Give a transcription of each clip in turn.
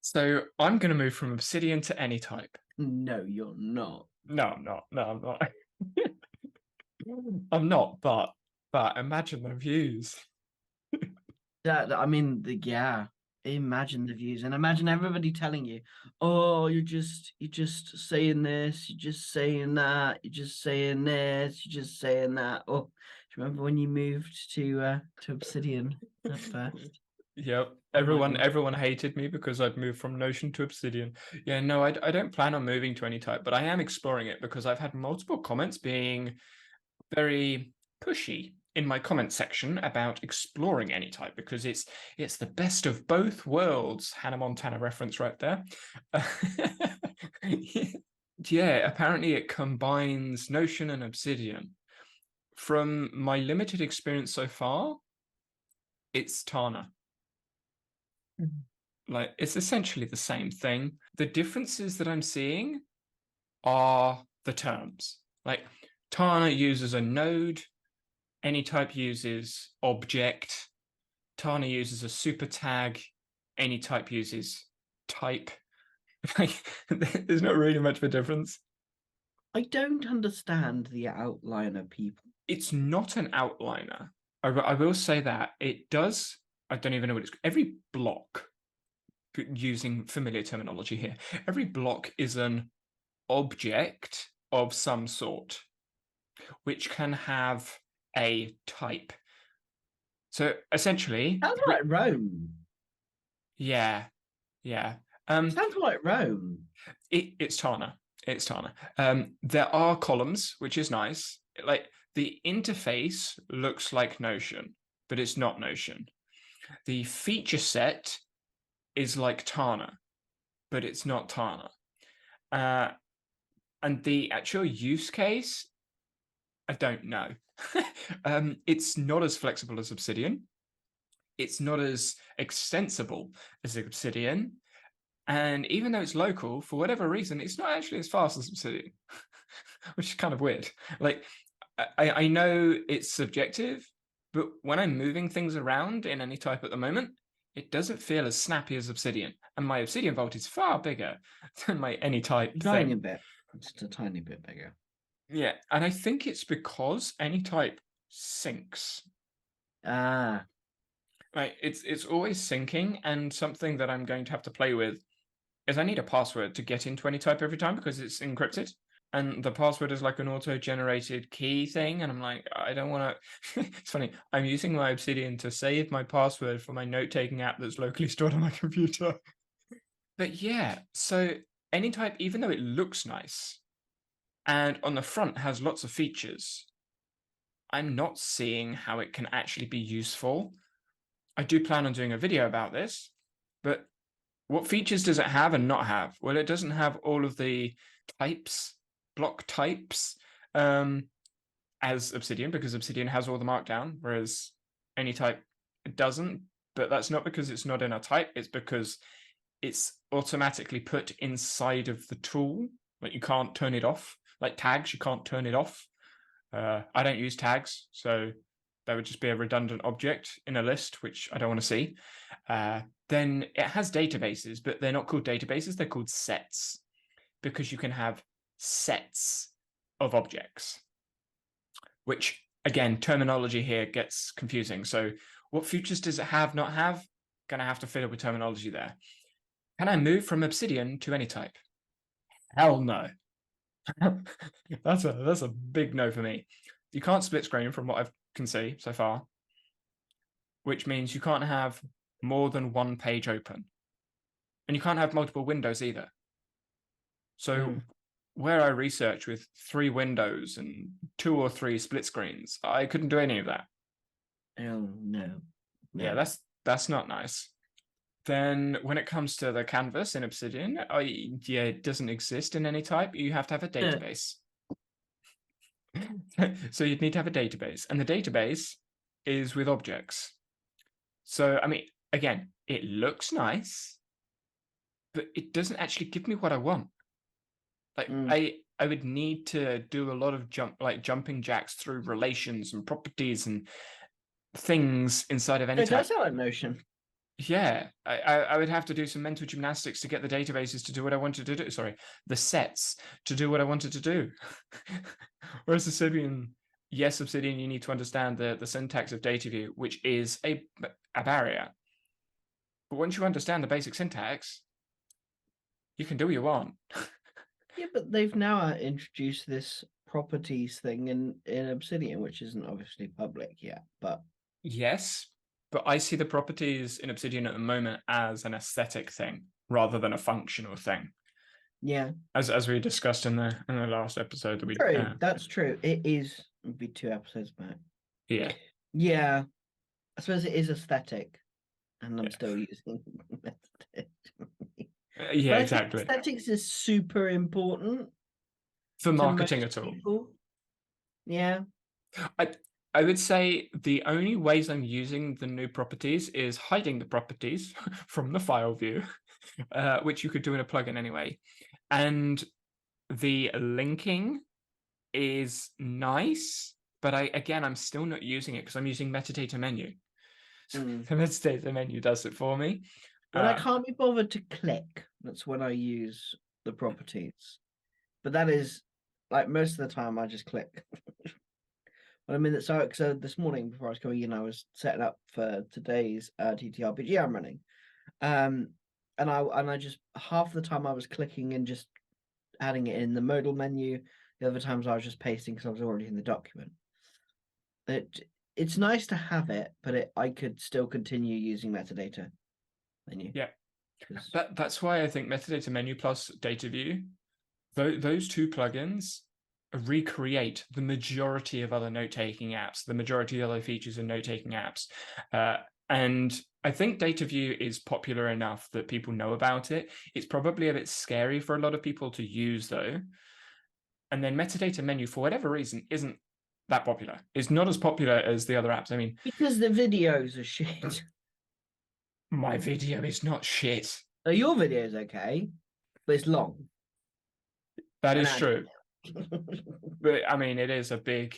So I'm going to move from Obsidian to Anytype. No, you're not. No, I'm not. No, I'm not. I'm not. But imagine the views. I mean, yeah. Imagine the views and imagine everybody telling you, "Oh, you're just saying this, you're just saying that, you're just saying this, you're just saying that." Oh, do you remember when you moved to Obsidian at first? Yep. Oh my God. Everyone hated me because I'd moved from Notion to Obsidian. Yeah, no, I don't plan on moving to Anytype, but I am exploring it because I've had multiple comments being very pushy in my comment section about exploring Anytype because it's the best of both worlds. Hannah Montana reference right there. Yeah, apparently it combines Notion and Obsidian. From my limited experience so far, it's Tana. Like it's essentially the same thing. The differences that I'm seeing are the terms. Like Tana uses a node, Anytype uses object, Tana uses a super tag, Anytype uses type. Like there's not really much of a difference. I don't understand the outliner people. It's not an outliner. I will say that it does. I don't even know what it's. Every block, using familiar terminology here, every block is an object of some sort, which can have a type. So essentially, Sounds like Rome. yeah, yeah. Sounds like Rome. It's Tana. It's Tana. There are columns, which is nice. Like the interface looks like Notion, but it's not Notion. The feature set is like Tana, but it's not Tana. Uh, and the actual use case, I don't know. It's not as flexible as Obsidian. It's not as extensible as Obsidian. And even though it's local, for whatever reason, it's not actually as fast as Obsidian, which is kind of weird. Like, I know it's subjective, but when I'm moving things around in Anytype at the moment, it doesn't feel as snappy as Obsidian. And my Obsidian Vault is far bigger than my Anytype Tiny thing. bit. Just a tiny bit bigger. Yeah, and I think it's because Anytype syncs. Ah, Right, it's always syncing, and something that I'm going to have to play with is I need a password to get into Anytype every time because it's encrypted. And the password is like an auto-generated key thing, and I'm like, I don't want to. It's funny. I'm using my Obsidian to save my password for my note-taking app that's locally stored on my computer. But yeah, so Anytype, even though it looks nice and on the front has lots of features, I'm not seeing how it can actually be useful. I do plan on doing a video about this, but what features does it have and not have? Well, it doesn't have all of the types, block types, as Obsidian, because Obsidian has all the markdown, whereas Anytype doesn't. But that's not because it's not in a type, it's because it's automatically put inside of the tool. Like you can't turn it off. Like tags, you can't turn it off. I don't use tags, so that would just be a redundant object in a list, which I don't want to see. Then it has databases, but they're not called databases, they're called sets, because you can have sets of objects, which, again, terminology here gets confusing. So what features does it have, not have? Gonna have to fiddle with terminology there. Can I move from Obsidian to Anytype? Hell no. That's a big no for me. You can't split screen from what I can see so far, which means you can't have more than one page open. And you can't have multiple windows either. So mm. where I research with three windows and two or three split screens, I couldn't do any of that. Oh no, Yeah, no. that's not nice. Then when it comes to the canvas in Obsidian, yeah, it doesn't exist in Anytype. You have to have a database. So you'd need to have a database, and the database is with objects. So I mean, again, it looks nice, but it doesn't actually give me what I want. Like Mm. I would need to do a lot of jumping jacks through relations and properties and things inside of It does Anytype. sound like Notion. Yeah, I would have to do some mental gymnastics to get the databases to do what I wanted to do. Sorry, the sets to do what I wanted to do. Whereas Obsidian, yes, Obsidian, you need to understand the syntax of data view, which is a barrier. But once you understand the basic syntax, you can do what you want. Yeah, but they've now introduced this properties thing in Obsidian, which isn't obviously public yet, but Yes, but I see the properties in Obsidian at the moment as an aesthetic thing rather than a functional thing. yeah. As we discussed in the last episode that we True, that's true. It is, it'd be 2 episodes back. yeah. Yeah, I suppose it is aesthetic, and I'm Yeah. still using metadata. Yeah, But I think exactly. aesthetics is super important For to marketing most at all. people. Yeah. I I would say the only ways I'm using the new properties is hiding the properties from the file view, which you could do in a plugin anyway. And the linking is nice, but I'm still not using it because I'm using metadata menu. So Mm. the metadata menu does it for me. When I can't be bothered to click, that's when I use the properties. But that is like most of the time I just click. But I mean, so this morning before I was coming in, I was setting up for today's TTRPG I'm running. Um, and I just half the time I was clicking and just adding it in the modal menu. The other times I was just pasting because I was already in the document. It's nice to have it, but I could still continue using metadata menu. yeah, Because that's why I think metadata menu plus data view, those two plugins recreate the majority of other note-taking apps, the majority of other features in note-taking apps. And I think data view is popular enough that people know about it. It's probably a bit scary for a lot of people to use though. And then metadata menu, for whatever reason, isn't that popular. It's not as popular as the other apps. I mean, because the videos are shit. my video is not shit. Your video is okay, but it's long. That And is true. But I mean, it is a big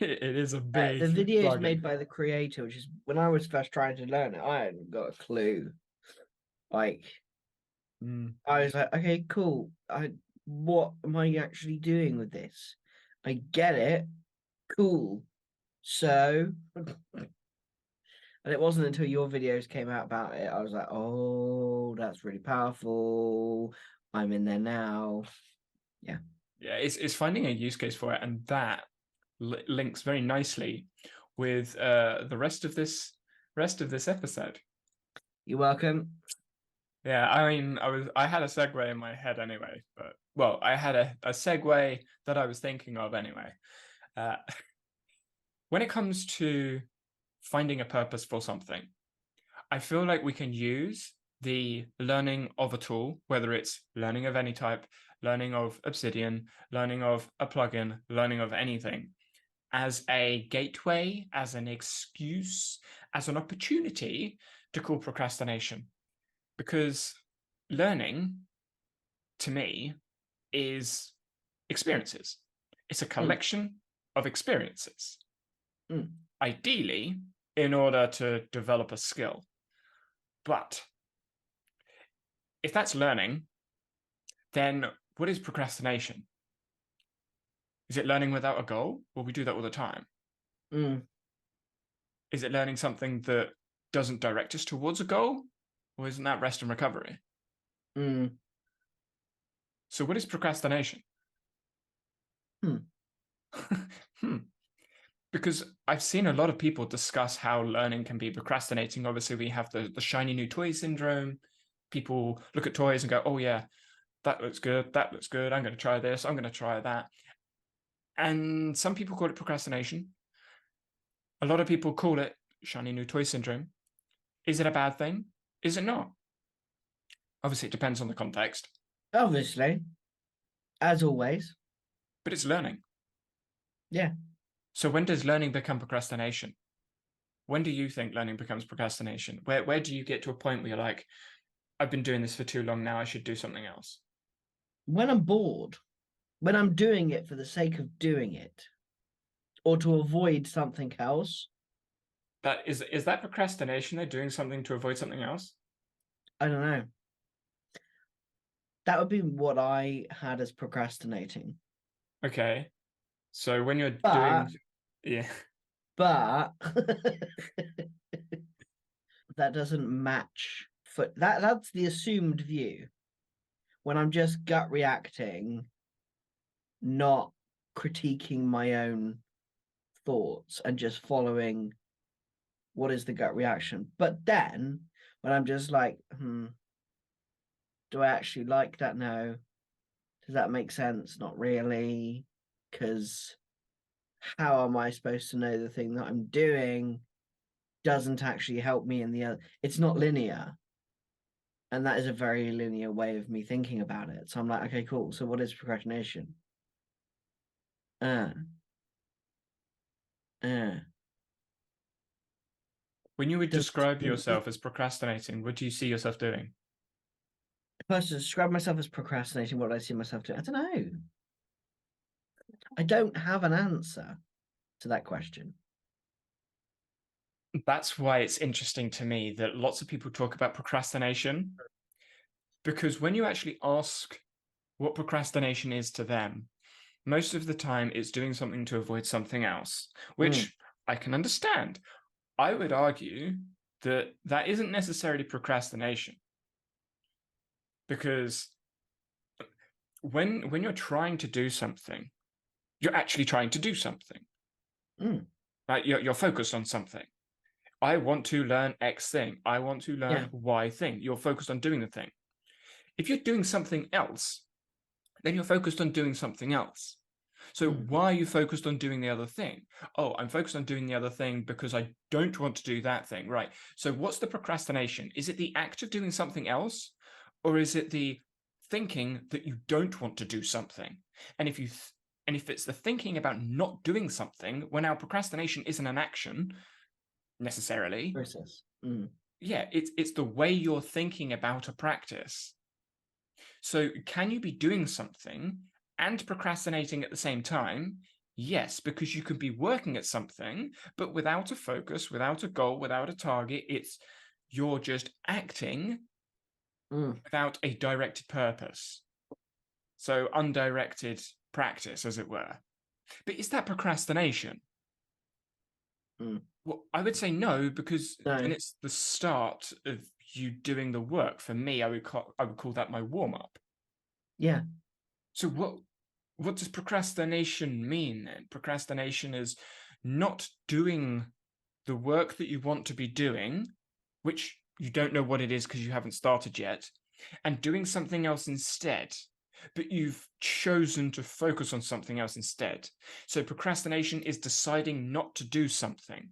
it is a the big video is plugin. made by the creator, which is when I was first trying to learn it, I hadn't got a clue. Like I was like, okay, cool. What am I actually doing with this? I get it. Cool. So, and it wasn't until your videos came out about it, I was like, oh, that's really powerful. I'm in there now. Yeah. Yeah, it's finding a use case for it, and that links very nicely with the rest of this episode. You're welcome. Yeah, I mean, I had a segue in my head anyway, but well, I had a segue that I was thinking of anyway. Uh, when it comes to finding a purpose for something, I feel like we can use the learning of a tool, whether it's learning of Anytype, learning of Obsidian, learning of a plugin, learning of anything, as a gateway, as an excuse, as an opportunity to call procrastination. Because learning, to me, is experiences. It's a Mm, collection of experiences, mm, ideally, in order to develop a skill. But if that's learning, then what is procrastination? Is it learning without a goal? Well, we do that all the time. mm, Is it learning something that doesn't direct us towards a goal? Or isn't that rest and recovery? mm, So, what is procrastination? mm, hmm. Because I've seen a lot of people discuss how learning can be procrastinating. Obviously, we have the shiny new toy syndrome. People look at toys and go, oh, yeah, that looks good. That looks good. I'm going to try this. I'm going to try that. And some people call it procrastination. A lot of people call it shiny new toy syndrome. Is it a bad thing? Is it not? Obviously, it depends on the context, Obviously, as always. but it's learning. Yeah. So when does learning become procrastination? When do you think learning becomes procrastination? Where do you get to a point where you're like, I've been doing this for too long now, I should do something else? When I'm bored, when I'm doing it for the sake of doing it, or to avoid something else, That is that procrastination? They're doing something to avoid something else. I don't know. That would be what I had as procrastinating. Okay. So when you're But doing, yeah, but that doesn't match for that's the assumed view. When I'm just gut reacting, not critiquing my own thoughts and just following what is the gut reaction. But then when I'm just like, do I actually like that? No. Does that make sense? Not really. Because how am I supposed to know the thing that I'm doing doesn't actually help me in the other? It's not linear. And that is a very linear way of me thinking about it. So I'm like, okay, cool. So what is procrastination? Uh, uh. when you would Does describe yourself as procrastinating, what do you see yourself doing? if I was to describe myself as procrastinating, what do I see myself doing? I don't know. I don't have an answer to that question. That's why it's interesting to me that lots of people talk about procrastination, because when you actually ask what procrastination is to them, most of the time it's doing something to avoid something else, Mm, which I can understand. I would argue that that isn't necessarily procrastination, because when you're trying to do something, you're actually trying to do something. mm, Right? You're focused on something. I want to learn X thing. I want to yeah. learn Y thing. You're focused on doing the thing. If you're doing something else, then you're focused on doing something else. So Mm, why are you focused on doing the other thing? Oh, I'm focused on doing the other thing because I don't want to do that thing. Right. So what's the procrastination? Is it the act of doing something else? Or is it the thinking that you don't want to do something? And if it's the thinking about not doing something, when our procrastination isn't an action necessarily, process. Mm, yeah, it's the way you're thinking about a practice. So, can you be doing something and procrastinating at the same time? Yes, because you can be working at something, but without a focus, without a goal, without a target. It's you're just acting mm, without a directed purpose. So, undirected practice, as it were. But is that procrastination? mm. Well, I would say no, because then No. it's the start of you doing the work. For me, I would call that my warm up. Yeah. So what does procrastination mean then? Procrastination is not doing the work that you want to be doing, which you don't know what it is because you haven't started yet, and doing something else instead. But you've chosen to focus on something else instead. So procrastination is deciding not to do something.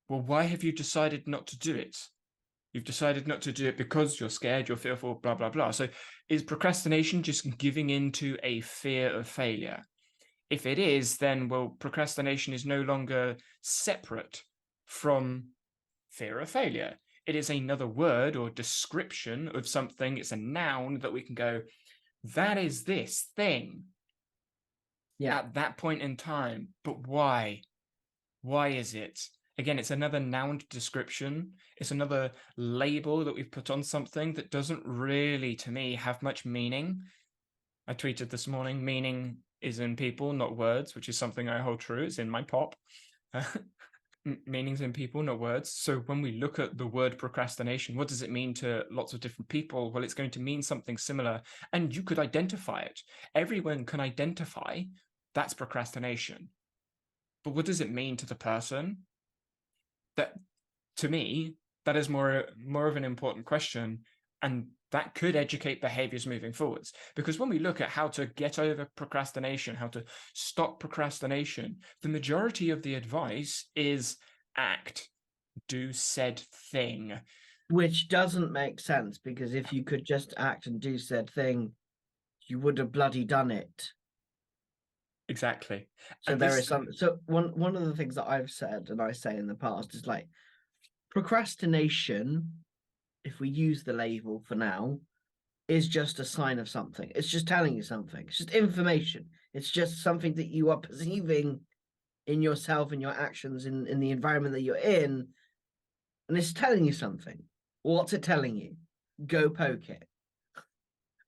Well, why have you decided not to do it? You've decided not to do it because you're scared, you're fearful, blah, blah, blah. So is procrastination just giving in to a fear of failure? If it is, then, well, procrastination is no longer separate from fear of failure. It is another word or description of something. It's a noun that we can go, that is this thing Yeah. at that point in time. But why? Why is it? Again, it's another noun description. It's another label that we've put on something that doesn't really, to me, have much meaning. I tweeted this morning, meaning is in people, not words, which is something I hold true. It's in my pop. Meanings in people, not words. So when we look at the word procrastination, what does it mean to lots of different people? Well, it's going to mean something similar, and you could identify it. Everyone can identify that's procrastination. But what does it mean to the person? That, to me, that is more of an important question, and that could educate behaviors moving forwards. Because when we look at how to get over procrastination, how to stop procrastination, the majority of the advice is act, do said thing. Which doesn't make sense because if you could just act and do said thing, you would have bloody done it. Exactly. So And there this, is some. So one of the things that I've said and I say in the past is like procrastination, if we use the label for now, is just a sign of something. It's just telling you something. It's just information. It's just something that you are perceiving in yourself and your actions in the environment that you're in, and it's telling you something. What's it telling you? Go poke it.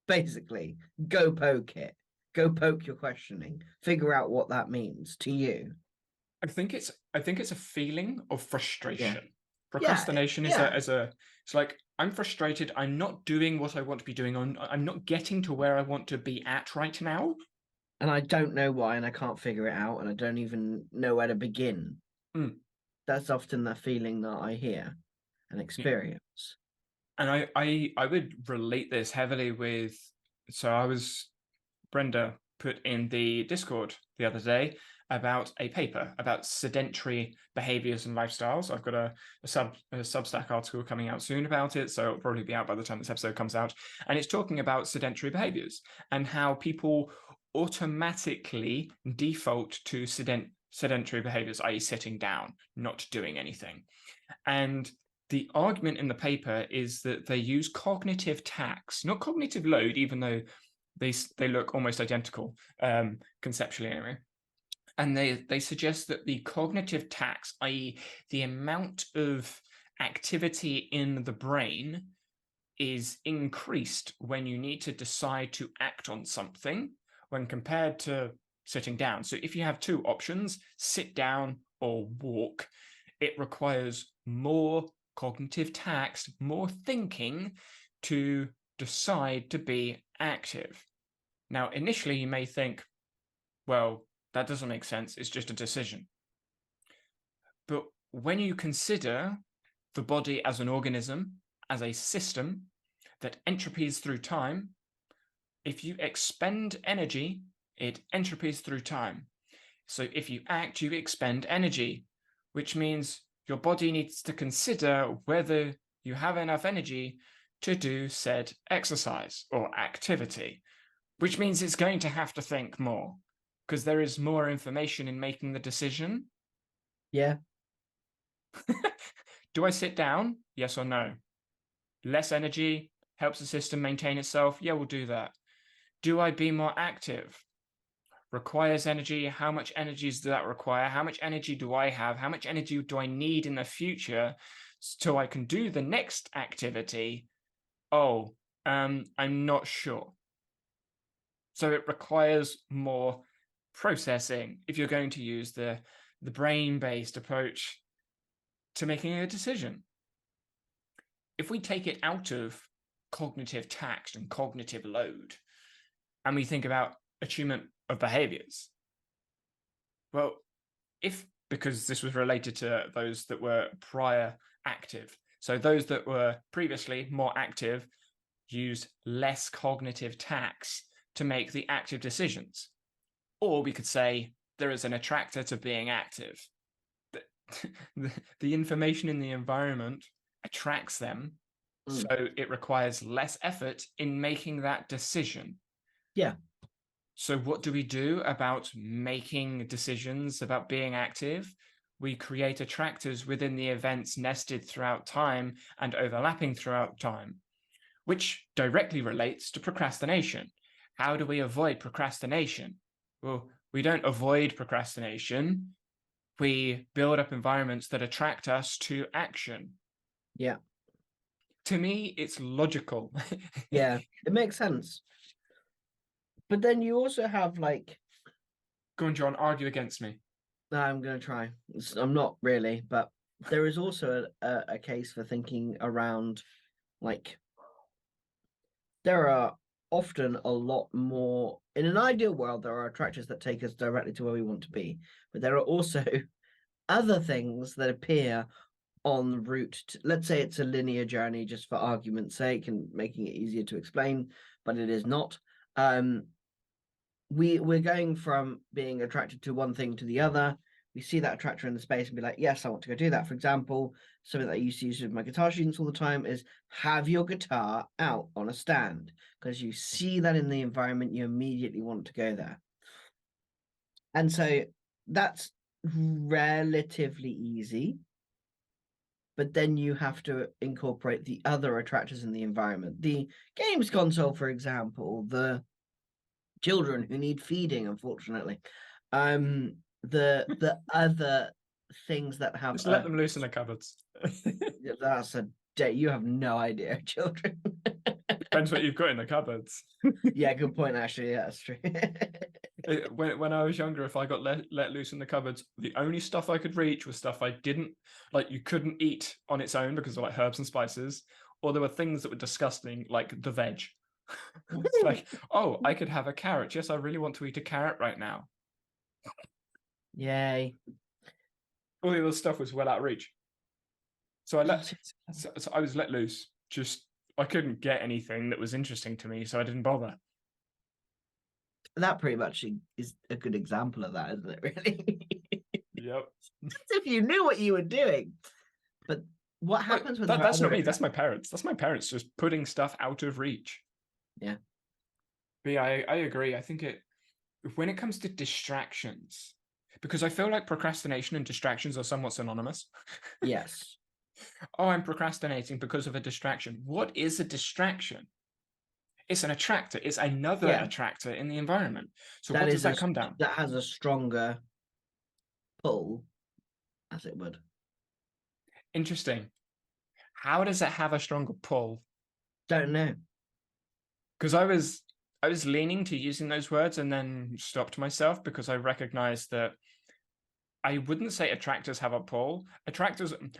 Basically, go poke it. Go poke your questioning. Figure out what that means to you. I think it's a feeling of Yeah. frustration. Yeah. Procrastination is Yeah. it's like I'm frustrated. I'm not doing what I want to be doing. I'm not getting to where I want to be at right now. And I don't know why, and I can't figure it out, and I don't even know where to begin. Mm, That's often the feeling that I hear and yeah. experience. And I would relate this heavily with. So I was Brenda put in the Discord the other day about a paper about sedentary behaviors and lifestyles. I've got a Substack article coming out soon about it, so it'll probably be out by the time this episode comes out. And it's talking about sedentary behaviors and how people automatically default to sedentary behaviors, i.e., sitting down, not doing anything. And the argument in the paper is that they use cognitive tax, not cognitive load, even though they look almost identical conceptually anyway. And they suggest that the cognitive tax, i.e., the amount of activity in the brain, is increased when you need to decide to act on something when compared to sitting down. So if you have two options, sit down or walk, it requires more cognitive tax, more thinking to decide to be active. Now, initially, you may think, well, that doesn't make sense. It's just a decision. But when you consider the body as an organism, as a system that entropies through time, if you expend energy, it entropies through time. So if you act, you expend energy, which means your body needs to consider whether you have enough energy to do said exercise or activity, which means it's going to have to think more because there is more information in making the decision. Yeah. Do I sit down? Yes or no? Less energy helps the system maintain itself. Yeah, we'll do that. Do I be more active? Requires energy. How much energy does that require? How much energy do I have? How much energy do I need in the future so I can do the next activity? Oh, I'm not sure. So it requires more processing if you're going to use the brain-based approach to making a decision. If we take it out of cognitive tax and cognitive load, and we think about attunement of behaviors, well, because this was related to those that were prior active, so those that were previously more active used less cognitive tax to make the active decisions. Or we could say there is an attractor to being active. The information in the environment attracts them, so it requires less effort in making that decision. Yeah. So what do we do about making decisions about being active? We create attractors within the events nested throughout time and overlapping throughout time, which directly relates to procrastination. How do we avoid procrastination? Well, we don't avoid procrastination. We build up environments that attract us to action. Yeah. To me, it's logical. Yeah. It makes sense. But then you also have like, Go on, John, argue against me. I'm going to try. I'm not really, but there is also a case for thinking around like there are often a lot more in an ideal world. There are attractors that take us directly to where we want to be, but there are also other things that appear en route to, let's say it's a linear journey just for argument's sake and making it easier to explain, but it is not. We're going from being attracted to one thing to the other. We see that attractor in the space and be like, yes, I want to go do that. For example, something that I used to use with my guitar students all the time is have your guitar out on a stand, because you see that in the environment, you immediately want to go there. And so that's relatively easy. But then you have to incorporate the other attractors in the environment. The games console, for example, the children who need feeding, unfortunately. the other things that have Just let them loose in the cupboards. that's a you have no idea, children. Depends what you've got in the cupboards. Yeah, good point, actually. Yeah, that's true. When I was younger, if I got let loose in the cupboards, the only stuff I could reach was stuff I didn't like. You couldn't eat on its own because of like herbs and spices, or there were things that were disgusting, like the veg. It's like, oh, I could have a carrot. Yes, I really want to eat a carrot right now. Yay. All the other stuff was well out of reach. So so I was let loose. Just I couldn't get anything that was interesting to me, so I didn't bother. That pretty much is a good example of that, isn't it, really? Yep. If you knew what you were doing. But what happens with that's other not me. That's my parents. That's my parents just putting stuff out of reach. Yeah. But yeah, I agree. I think when it comes to distractions, because I feel like procrastination and distractions are somewhat synonymous. Yes. Oh, I'm procrastinating because of a distraction. What is a distraction? It's an attractor. It's another attractor in the environment. So what does that come down? That has a stronger pull, as it would. Interesting. How does it have a stronger pull? Don't know. Because I was leaning to using those words and then stopped myself because I recognized that I wouldn't say attractors have a pull.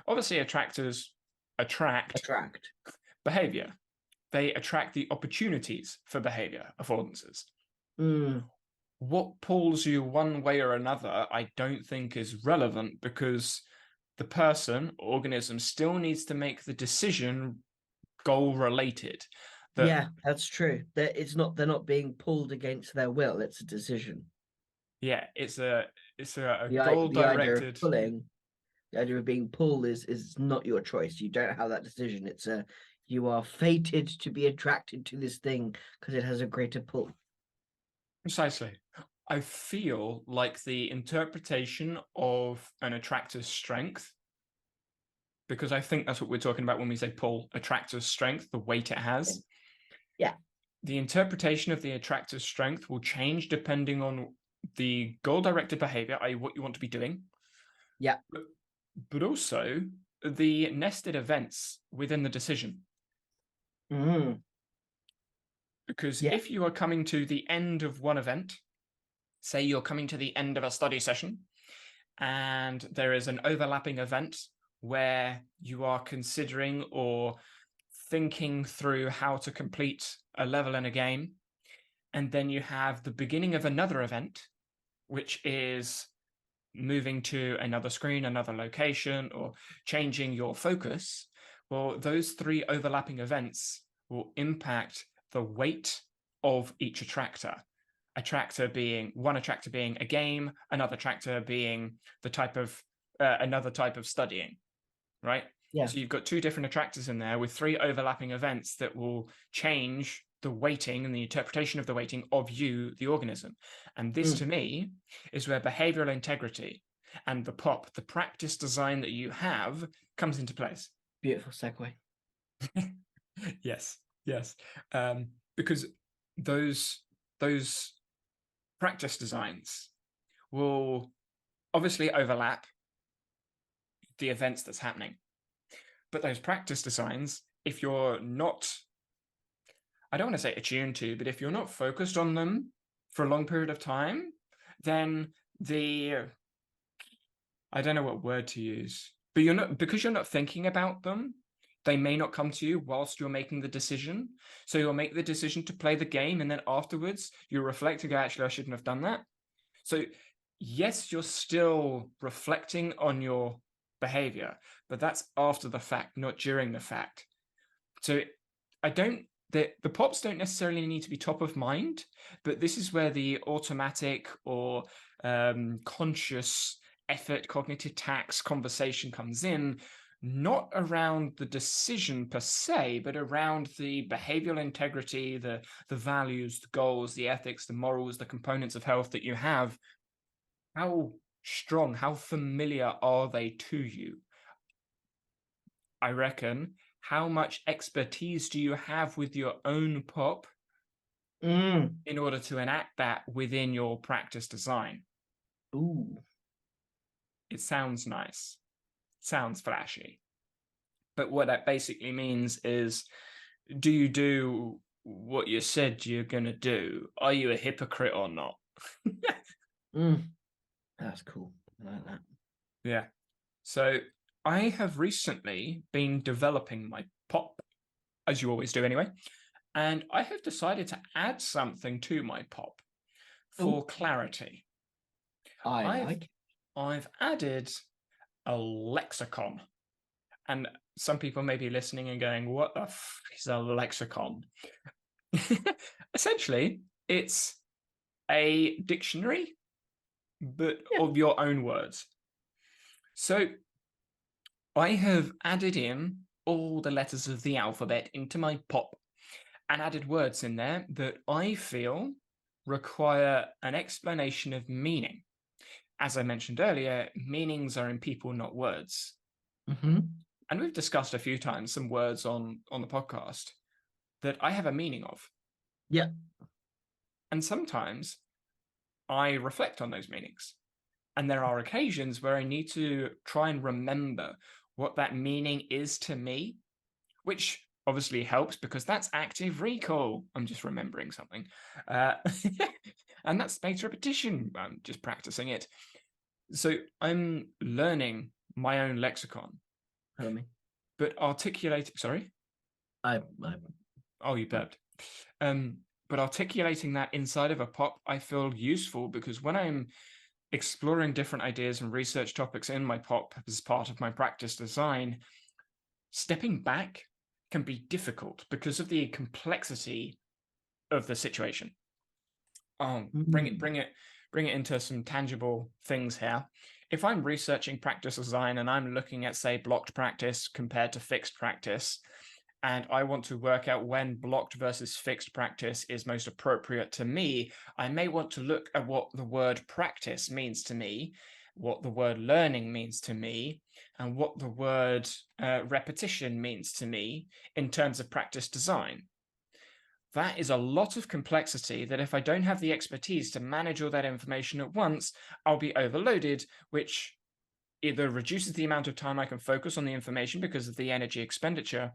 Obviously attractors attract behavior. They attract the opportunities for behavior affordances. What pulls you one way or another, I don't think is relevant because the person, organism, still needs to make the decision goal related. Yeah, that's true. They're not being pulled against their will. It's a decision. Yeah, it's a goal the idea directed. of pulling, the idea of being pulled is not your choice. You don't have that decision. You are fated to be attracted to this thing because it has a greater pull. Precisely. I feel like the interpretation of an attractor's strength, because I think that's what we're talking about when we say pull, attractor's strength, the weight it has. Yeah. The interpretation of the attractor's strength will change depending on the goal-directed behavior, i.e. what you want to be doing. Yeah. But also the nested events within the decision. Because if you are coming to the end of one event, say you're coming to the end of a study session, and there is an overlapping event where you are considering or thinking through how to complete a level in a game, and then you have the beginning of another event, which is moving to another screen, another location, or changing your focus. Well, those three overlapping events will impact the weight of each attractor. One attractor being a game, another attractor being the type of another type of studying, right? Yeah. So you've got two different attractors in there with three overlapping events that will change the weighting and the interpretation of the weighting of you, the organism. And this to me is where behavioral integrity and the the practice design that you have comes into place. Beautiful segue. Yes. Because those practice designs will obviously overlap the events that's happening. But those practice designs, if you're not, I don't want to say attuned to, but if you're not focused on them for a long period of time, then I don't know what word to use, but because you're not thinking about them, they may not come to you whilst you're making the decision. So you'll make the decision to play the game, and then afterwards you reflect and go, actually, I shouldn't have done that. So yes, you're still reflecting on your behavior, but that's after the fact, not during the fact. So the pops don't necessarily need to be top of mind, but this is where the automatic or conscious effort, cognitive tax conversation comes in, not around the decision per se, but around the behavioral integrity, the values, the goals, the ethics, the morals, the components of health that you have. How strong, how familiar are they to you? I reckon, how much expertise do you have with your own pop in order to enact that within your practice design? Ooh. It sounds nice, sounds flashy. But what that basically means is, do you do what you said you're going to do? Are you a hypocrite or not? That's cool. I like that. Yeah. So I have recently been developing my pop, as you always do anyway, and I have decided to add something to my pop for Oh, clarity. I I've like it. I've added a lexicon. And some people may be listening and going, what the f is a lexicon? Essentially, it's a dictionary, but Yeah. of your own words. So I have added in all the letters of the alphabet into my pop and added words in there that I feel require an explanation of meaning. As I mentioned earlier, meanings are in people, not words. And we've discussed a few times some words on the podcast that I have a meaning of. Yeah. And sometimes I reflect on those meanings. And there are occasions where I need to try and remember what that meaning is to me, which obviously helps because that's active recall. I'm just remembering something. Uh, and that's spaced repetition. I'm just practicing it. So I'm learning my own lexicon, Follow me. but articulating, sorry? I Oh, you burped. But articulating that inside of a pop, I feel useful because when I'm exploring different ideas and research topics in my pop as part of my practice design, stepping back can be difficult because of the complexity of the situation. Bring it, Mm. bring it, bring it into some tangible things here. If I'm researching practice design and I'm looking at, say, blocked practice compared to fixed practice, and I want to work out when blocked versus fixed practice is most appropriate to me, I may want to look at what the word practice means to me, what the word learning means to me, and what the word repetition means to me in terms of practice design. That is a lot of complexity that if I don't have the expertise to manage all that information at once, I'll be overloaded, which either reduces the amount of time I can focus on the information because of the energy expenditure,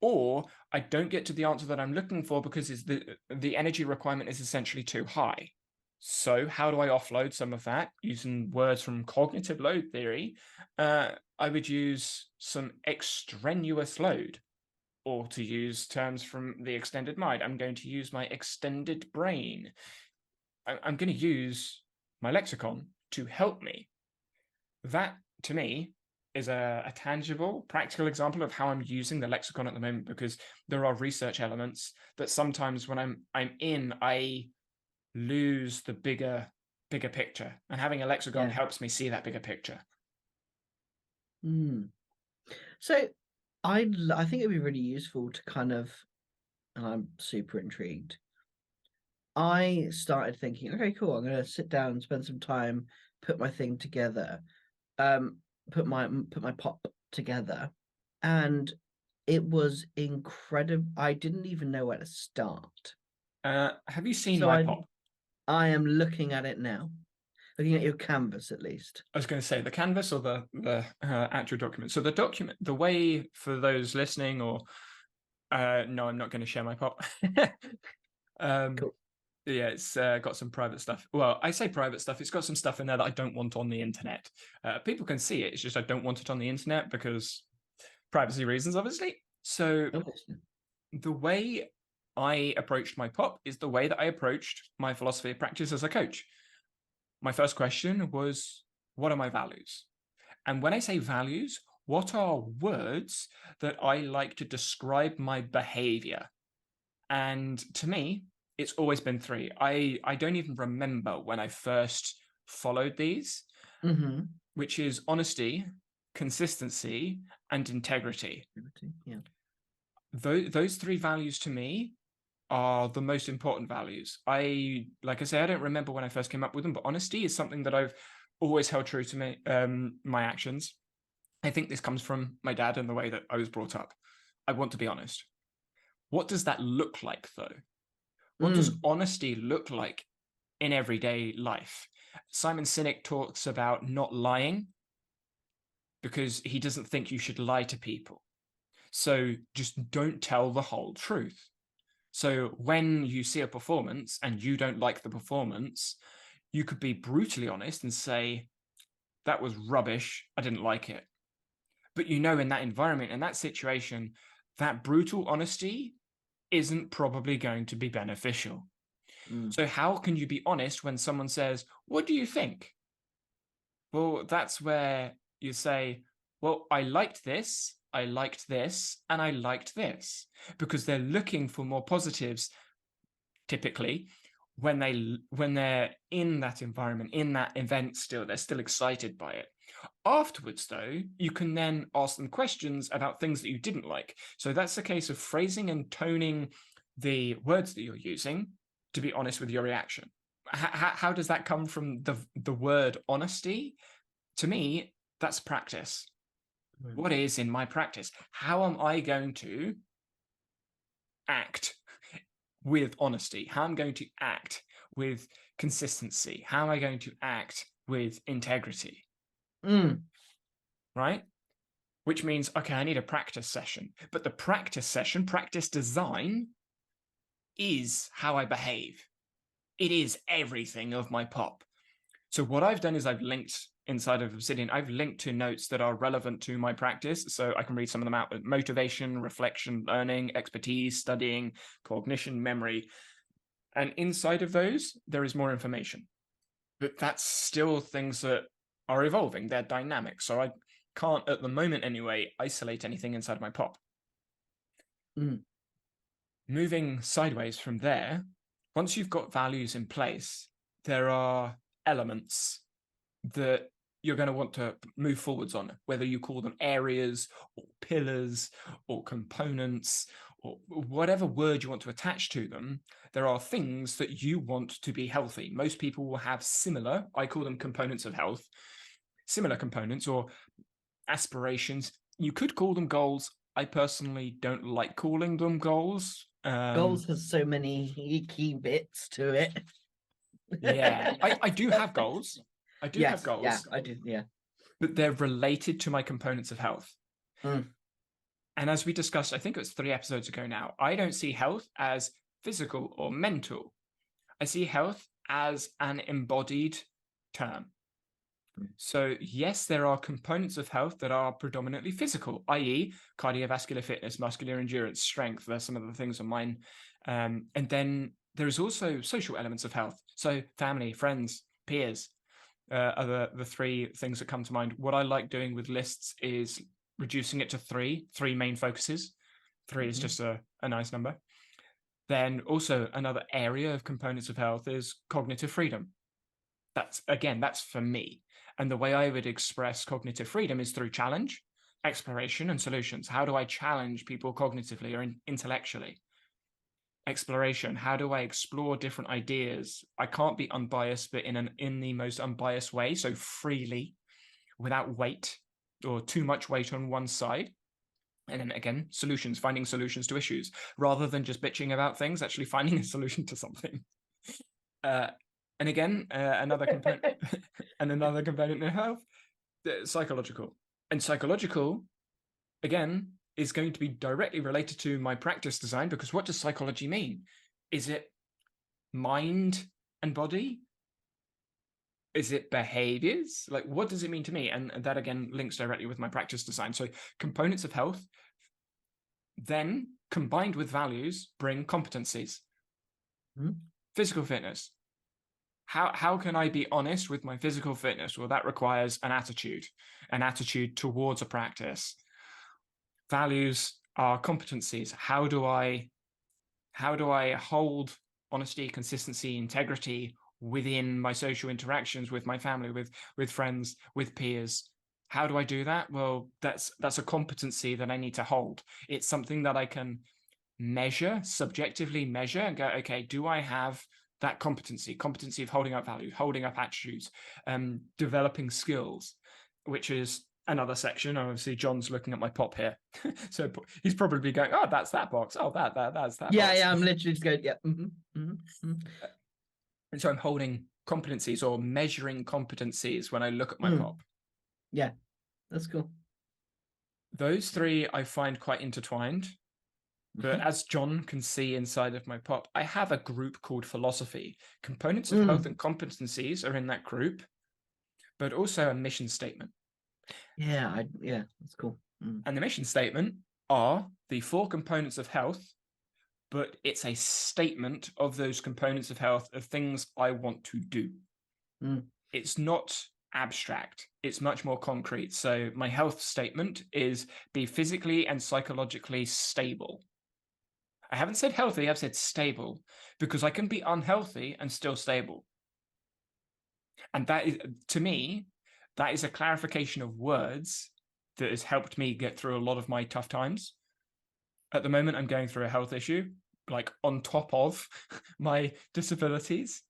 or I don't get to the answer that I'm looking for because the energy requirement is essentially too high. So how do I offload some of that? Using words from cognitive load theory, I would use some extraneous load, or to use terms from the extended mind, I'm going to use my extended brain. I'm going to use my lexicon to help me. That, to me, is a tangible, practical example of how I'm using the lexicon at the moment, because there are research elements that sometimes when I'm in, I lose the bigger picture, and having a lexicon Yeah. helps me see that bigger picture. So I think it'd be really useful to kind of, and I'm super intrigued. I started thinking, okay, cool. I'm gonna sit down and spend some time, put my thing together, um, put my pop together, and it was incredible. I didn't even know where to start. Have you seen So my I pop? I am looking at it now, looking at your canvas at least. I was going to say the canvas or the actual document. So the document, the way for those listening, or no, I'm not going to share my pop. Cool. Yeah, it's got some private stuff. Well, I say private stuff. It's got some stuff in there that I don't want on the internet. People can see it. It's just I don't want it on the internet because privacy reasons, obviously. So Obviously. the way I approached my pop is the way that I approached my philosophy of practice as a coach. My first question was, what are my values? And when I say values, what are words that I like to describe my behavior? And to me, it's always been three. I don't even remember when I first followed these, which is honesty, consistency, and integrity. Yeah. Those three values to me are the most important values. Like I say, I don't remember when I first came up with them, but honesty is something that I've always held true to me, my actions. I think this comes from my dad and the way that I was brought up. I want to be honest. What does that look like, though? What does honesty look like in everyday life? Simon Sinek talks about not lying. because he doesn't think you should lie to people. So just don't tell the whole truth. So when you see a performance and you don't like the performance, you could be brutally honest and say, that was rubbish. I didn't like it. But in that environment, in that situation, that brutal honesty isn't probably going to be beneficial. So how can you be honest when someone says, what do you think? Well, that's where you say, well, I liked this, and I liked this, because they're looking for more positives typically when they're in that environment, in that event still, they're still excited by it. Afterwards, though, you can then ask them questions about things that you didn't like. So that's a case of phrasing and toning the words that you're using to be honest with your reaction. How does that come from the word honesty? To me, that's practice. What is in my practice? How am I going to act with honesty? How am I going to act with consistency? How am I going to act with integrity? Right? Which means, okay, I need a practice session. But the practice session, practice design, is how I behave. It is everything of my pop. So what I've done is I've linked inside of Obsidian, I've linked to notes that are relevant to my practice. So I can read some of them out: motivation, reflection, learning, expertise, studying, cognition, memory. And inside of those, there is more information. But that's still things that are evolving. They're dynamic. So I can't, at the moment anyway, isolate anything inside of my pop. Moving sideways from there, once you've got values in place, there are elements that you're going to want to move forwards on, whether you call them areas or pillars or components or whatever word you want to attach to them. There are things that you want to be healthy. Most people will have similar, I call them components of health, similar components or aspirations. You could call them goals. I personally don't like calling them goals. Goals has so many key bits to it. Yeah, I do have goals. I do have goals. Yeah, I do. Yeah. But they're related to my components of health. And as we discussed, I think it was 3 episodes ago now, I don't see health as physical or mental. I see health as an embodied term. So yes, there are components of health that are predominantly physical, i.e. cardiovascular fitness, muscular endurance, strength. There's some of the things on mine. And then there's also social elements of health. So family, friends, peers are the 3 things that come to mind. What I like doing with lists is reducing it to 3 main focuses. 3 is just a nice number. Then also another area of components of health is cognitive freedom. That's for me. And the way I would express cognitive freedom is through challenge, exploration, and solutions. How do I challenge people cognitively or intellectually? Exploration. How do I explore different ideas? I can't be unbiased, but in the most unbiased way, so freely, without weight or too much weight on one side. And then again, solutions, finding solutions to issues, rather than just bitching about things, actually finding a solution to something. And again, another component and another component in health, psychological. And psychological, again, is going to be directly related to my practice design, because what does psychology mean? Is it mind and body? Is it behaviors? Like, what does it mean to me? And that, again, links directly with my practice design. So components of health, then combined with values, bring competencies. Physical fitness. How can I be honest with my physical fitness? Well, that requires an attitude towards a practice. Values are competencies. How do I hold honesty, consistency, integrity within my social interactions with my family, with friends, with peers? How do I do that? Well, that's a competency that I need to hold. It's something that I can measure, subjectively measure, and go, okay, do I have that competency of holding up values, holding up attitudes, developing skills, which is another section. Obviously, John's looking at my pop here. So he's probably going, oh, that's that box. Oh, that's that box. Yeah, I'm literally just going, yeah. And so I'm holding competencies or measuring competencies when I look at my pop. Yeah, that's cool. Those three I find quite intertwined. But as John can see inside of my pop, I have a group called philosophy. Components of health and competencies are in that group, but also a mission statement. Yeah, that's cool. And the mission statement are the 4 components of health, but it's a statement of those components of health of things I want to do. It's not abstract, it's much more concrete. So my health statement is be physically and psychologically stable. I haven't said healthy, I've said stable, because I can be unhealthy and still stable. And that is, to me, that is a clarification of words that has helped me get through a lot of my tough times. At the moment, I'm going through a health issue, like on top of my disabilities.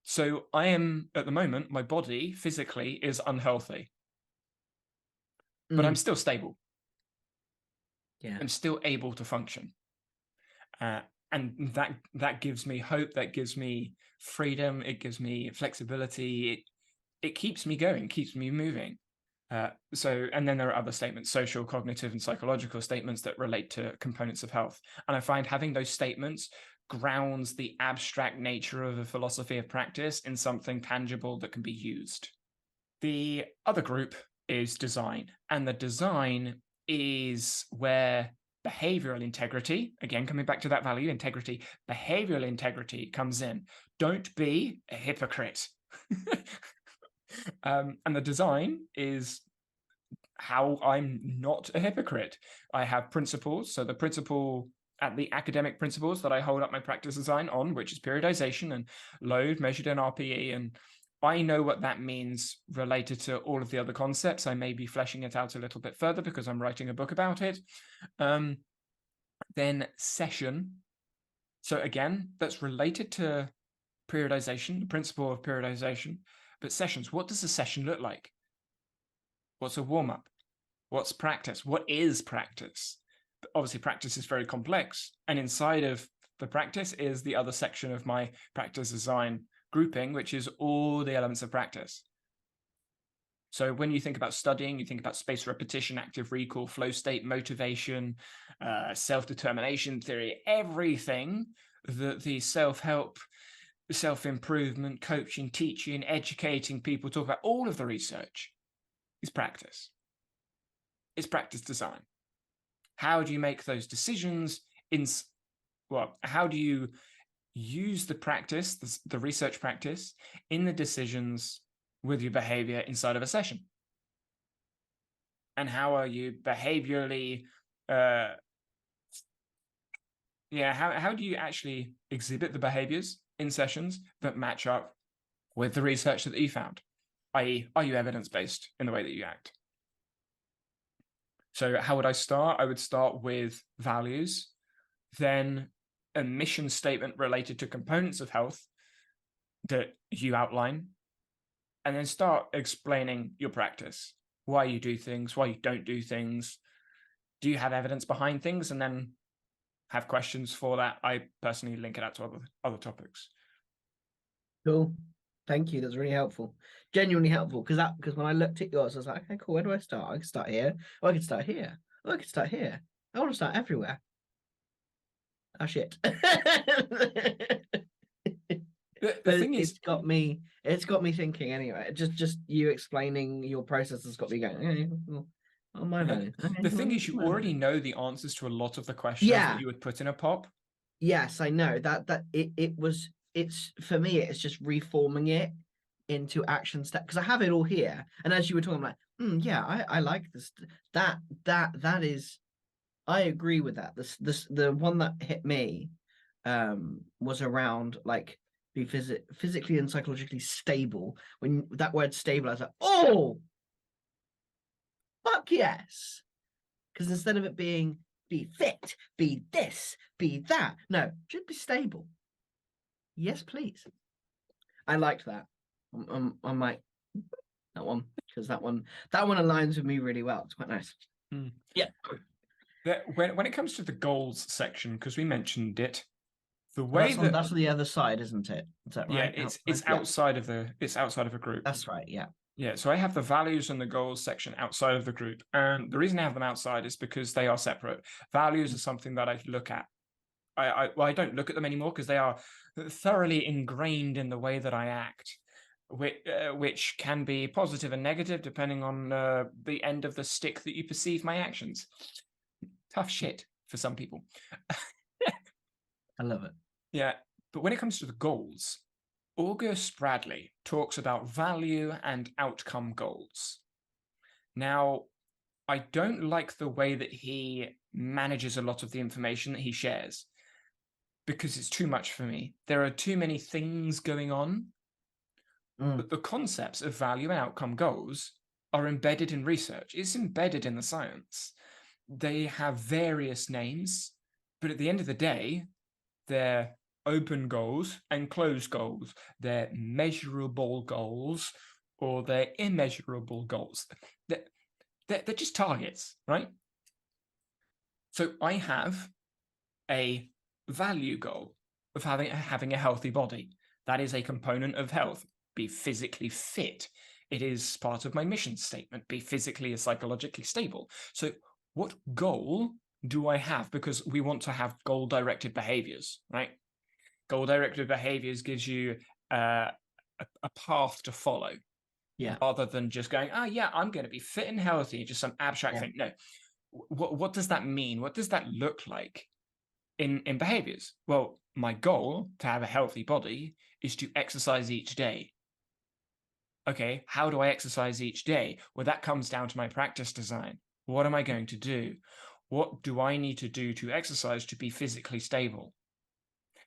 So I am, at the moment, my body physically is unhealthy, but I'm still stable. Yeah. I'm still able to function. And that gives me hope, that gives me freedom, it gives me flexibility, it keeps me going, keeps me moving. And then there are other statements, social, cognitive, and psychological statements that relate to components of health. And I find having those statements grounds the abstract nature of a philosophy of practice in something tangible that can be used. The other group is design, and the design is where behavioral integrity, again, coming back to that value, integrity, behavioral integrity comes in. Don't be a hypocrite. And the design is how I'm not a hypocrite. I have principles. So the principle at the academic principles that I hold up my practice design on, which is periodization and load measured in RPE. And I know what that means related to all of the other concepts. I may be fleshing it out a little bit further because I'm writing a book about it. Then session. So again, that's related to periodization, the principle of periodization. But sessions, what does a session look like? What's a warm-up? What's practice? What is practice? But obviously, practice is very complex. And inside of the practice is the other section of my practice design grouping, which is all the elements of practice. So when you think about studying, you think about spaced repetition, active recall, flow state, motivation, self-determination theory, everything that the self-help, self-improvement, coaching, teaching, educating people talk about, all of the research is practice. It's practice design. How do you make those decisions how do you use the practice, the research practice, in the decisions with your behavior inside of a session? And how are you behaviorally, how do you actually exhibit the behaviors in sessions that match up with the research that you found? i.e., are you evidence-based in the way that you act? So how would I start? I would start with values, then a mission statement related to components of health that you outline, and then start explaining your practice, why you do things, why you don't do things. Do you have evidence behind things? And then have questions for that. I personally link it out to other topics. Cool. Thank you. That's really helpful. Genuinely helpful. Because when I looked at yours, I was like, okay, cool. Where do I start? I can start here. Oh, I can start here. Oh, I can start here. I want to start everywhere. Oh shit. The thing is, it's got me thinking anyway. Just you explaining your process has got me going, okay, well, my value. Okay, the thing well, is, you my already value. know the answers to a lot of the questions Yeah. that you would put in a pop. Yes, I know it's for me, it's just reforming it into action step because I have it all here. And as you were talking, I'm like, yeah, I like this. That is, I agree with that. The one that hit me was around like be physically and psychologically stable. When that word stable, I was like, oh fuck yes. Because instead of it being be fit, be this, be that, no, just be stable. Yes, please. I liked that. I'm like that one because that one aligns with me really well. It's quite nice. Yeah. When it comes to the goals section, because we mentioned it, the way that's the other side, isn't it? Is that right? Yeah, it's outside of a group. That's right. Yeah. Yeah, so I have the values and the goals section outside of the group. And the reason I have them outside is because they are separate. Values are something that I look at. Well, I don't look at them anymore because they are thoroughly ingrained in the way that I act, which can be positive and negative depending on the end of the stick that you perceive my actions. Tough shit for some people. I love it. Yeah, but when it comes to the goals, August Bradley talks about value and outcome goals. Now, I don't like the way that he manages a lot of the information that he shares because it's too much for me. There are too many things going on, but the concepts of value and outcome goals are embedded in research. It's embedded in the science. They have various names, but at the end of the day, they're open goals and closed goals. They're measurable goals or they're immeasurable goals. They're just targets, right? So I have a value goal of having a healthy body. That is a component of health. Be physically fit. It is part of my mission statement. Be physically and psychologically stable. So what goal do I have? Because we want to have goal-directed behaviors, right? Goal-directed behaviors gives you a path to follow. Yeah. Rather than just going, oh yeah, I'm going to be fit and healthy, just some abstract thing. No, what does that mean? What does that look like in behaviors? Well, my goal to have a healthy body is to exercise each day. Okay, how do I exercise each day? Well, that comes down to my practice design. What am I going to do? What do I need to do to exercise to be physically stable?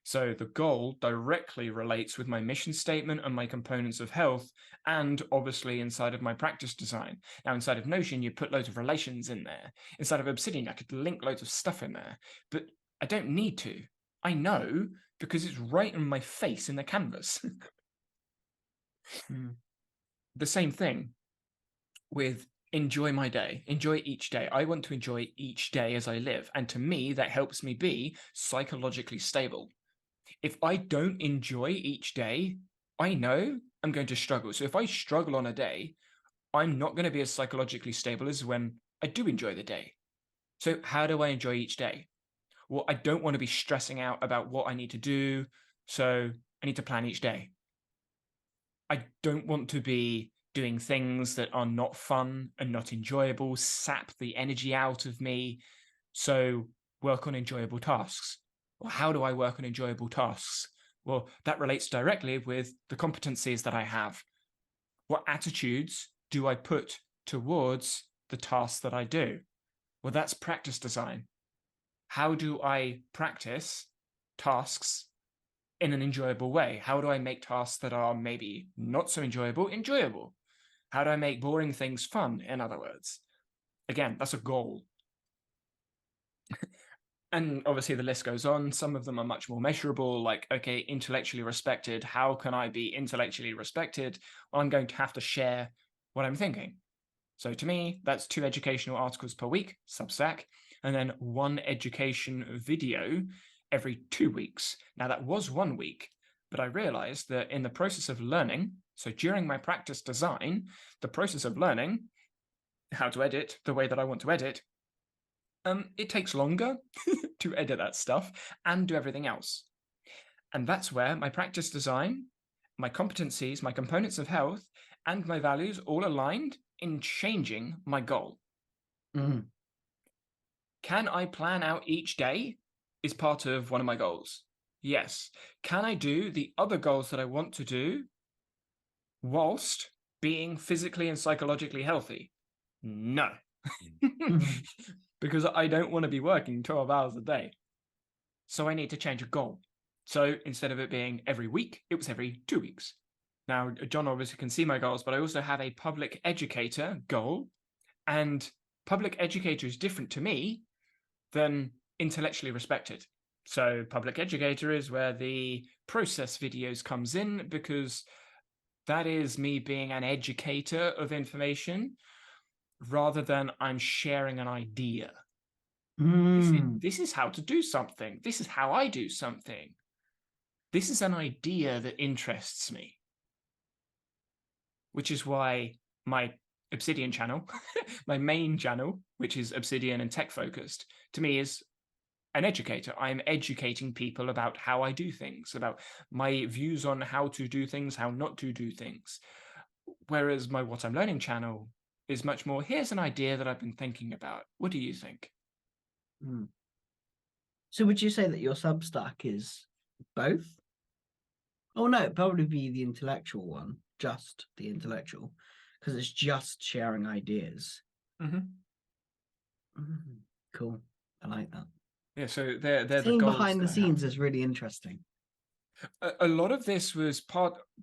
So the goal directly relates with my mission statement and my components of health, and obviously inside of my practice design. Now, inside of Notion, you put loads of relations in there. Inside of Obsidian, I could link loads of stuff in there, but I don't need to. I know because it's right in my face in the canvas. The same thing with enjoy my day, enjoy each day. I want to enjoy each day as I live. And to me, that helps me be psychologically stable. If I don't enjoy each day, I know I'm going to struggle. So if I struggle on a day, I'm not going to be as psychologically stable as when I do enjoy the day. So how do I enjoy each day? Well, I don't want to be stressing out about what I need to do. So I need to plan each day. I don't want to be doing things that are not fun and not enjoyable, sap the energy out of me. So work on enjoyable tasks. Well, how do I work on enjoyable tasks? Well, that relates directly with the competencies that I have. What attitudes do I put towards the tasks that I do? Well, that's practice design. How do I practice tasks in an enjoyable way? How do I make tasks that are maybe not so enjoyable, enjoyable? How do I make boring things fun, in other words? Again, that's a goal. And obviously the list goes on. Some of them are much more measurable, like, okay, intellectually respected. How can I be intellectually respected? Well, I'm going to have to share what I'm thinking. So to me, that's 2 educational articles per week, Substack, and then 1 education video every 2 weeks. Now that was 1 week, but I realized that in the process of learning, so during my practice design, the process of learning how to edit the way that I want to edit, it takes longer to edit that stuff and do everything else. And that's where my practice design, my competencies, my components of health, and my values all aligned in changing my goal. Can I plan out each day? Is part of one of my goals. Yes. Can I do the other goals that I want to do whilst being physically and psychologically healthy? No. Because I don't want to be working 12 hours a day. So I need to change a goal. So instead of it being every week, it was every 2 weeks. Now, John obviously can see my goals, but I also have a public educator goal. And public educator is different to me than intellectually respected. So public educator is where the process videos comes in, because that is me being an educator of information rather than I'm sharing an idea. This is how to do something. This is how I do something. This is an idea that interests me. which is why my Obsidian channel, my main channel, which is Obsidian and tech focused, to me is an educator. I'm educating people about how I do things, about my views on how to do things, how not to do things. Whereas my What I'm Learning channel is much more, here's an idea that I've been thinking about. What do you think? So would you say that your Substack is both? Oh no, it'd probably be the intellectual one, just the intellectual, because it's just sharing ideas. Cool. I like that. Yeah, so they're the Seeing goals behind that the I have. scenes is really interesting. A lot of this was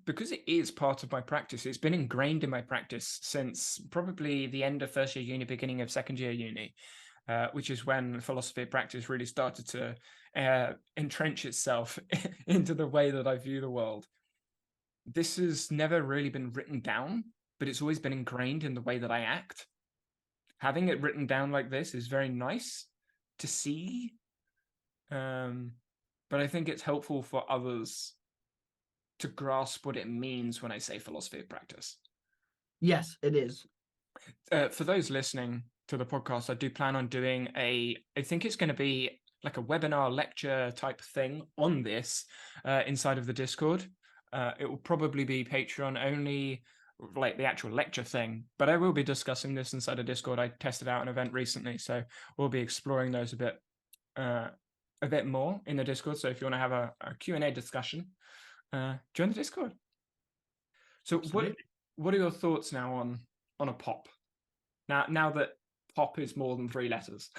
because it is part of my practice. It's been ingrained in my practice since probably the end of first year uni, beginning of second year uni, which is when philosophy of practice really started to entrench itself into the way that I view the world. This has never really been written down, but it's always been ingrained in the way that I act. Having it written down like this is very nice to see. But I think it's helpful for others to grasp what it means when I say philosophy of practice. Yes, it is. For those listening to the podcast, I do plan on doing I think it's going to be like a webinar lecture type thing on this inside of the Discord. It will probably be Patreon only, like the actual lecture thing, but I will be discussing this inside of Discord. I tested out an event recently, so we'll be exploring those a bit more in the Discord. So if you want to have a Q&A discussion, join the Discord. So what are your thoughts now on a pop? Now that pop is more than 3 letters.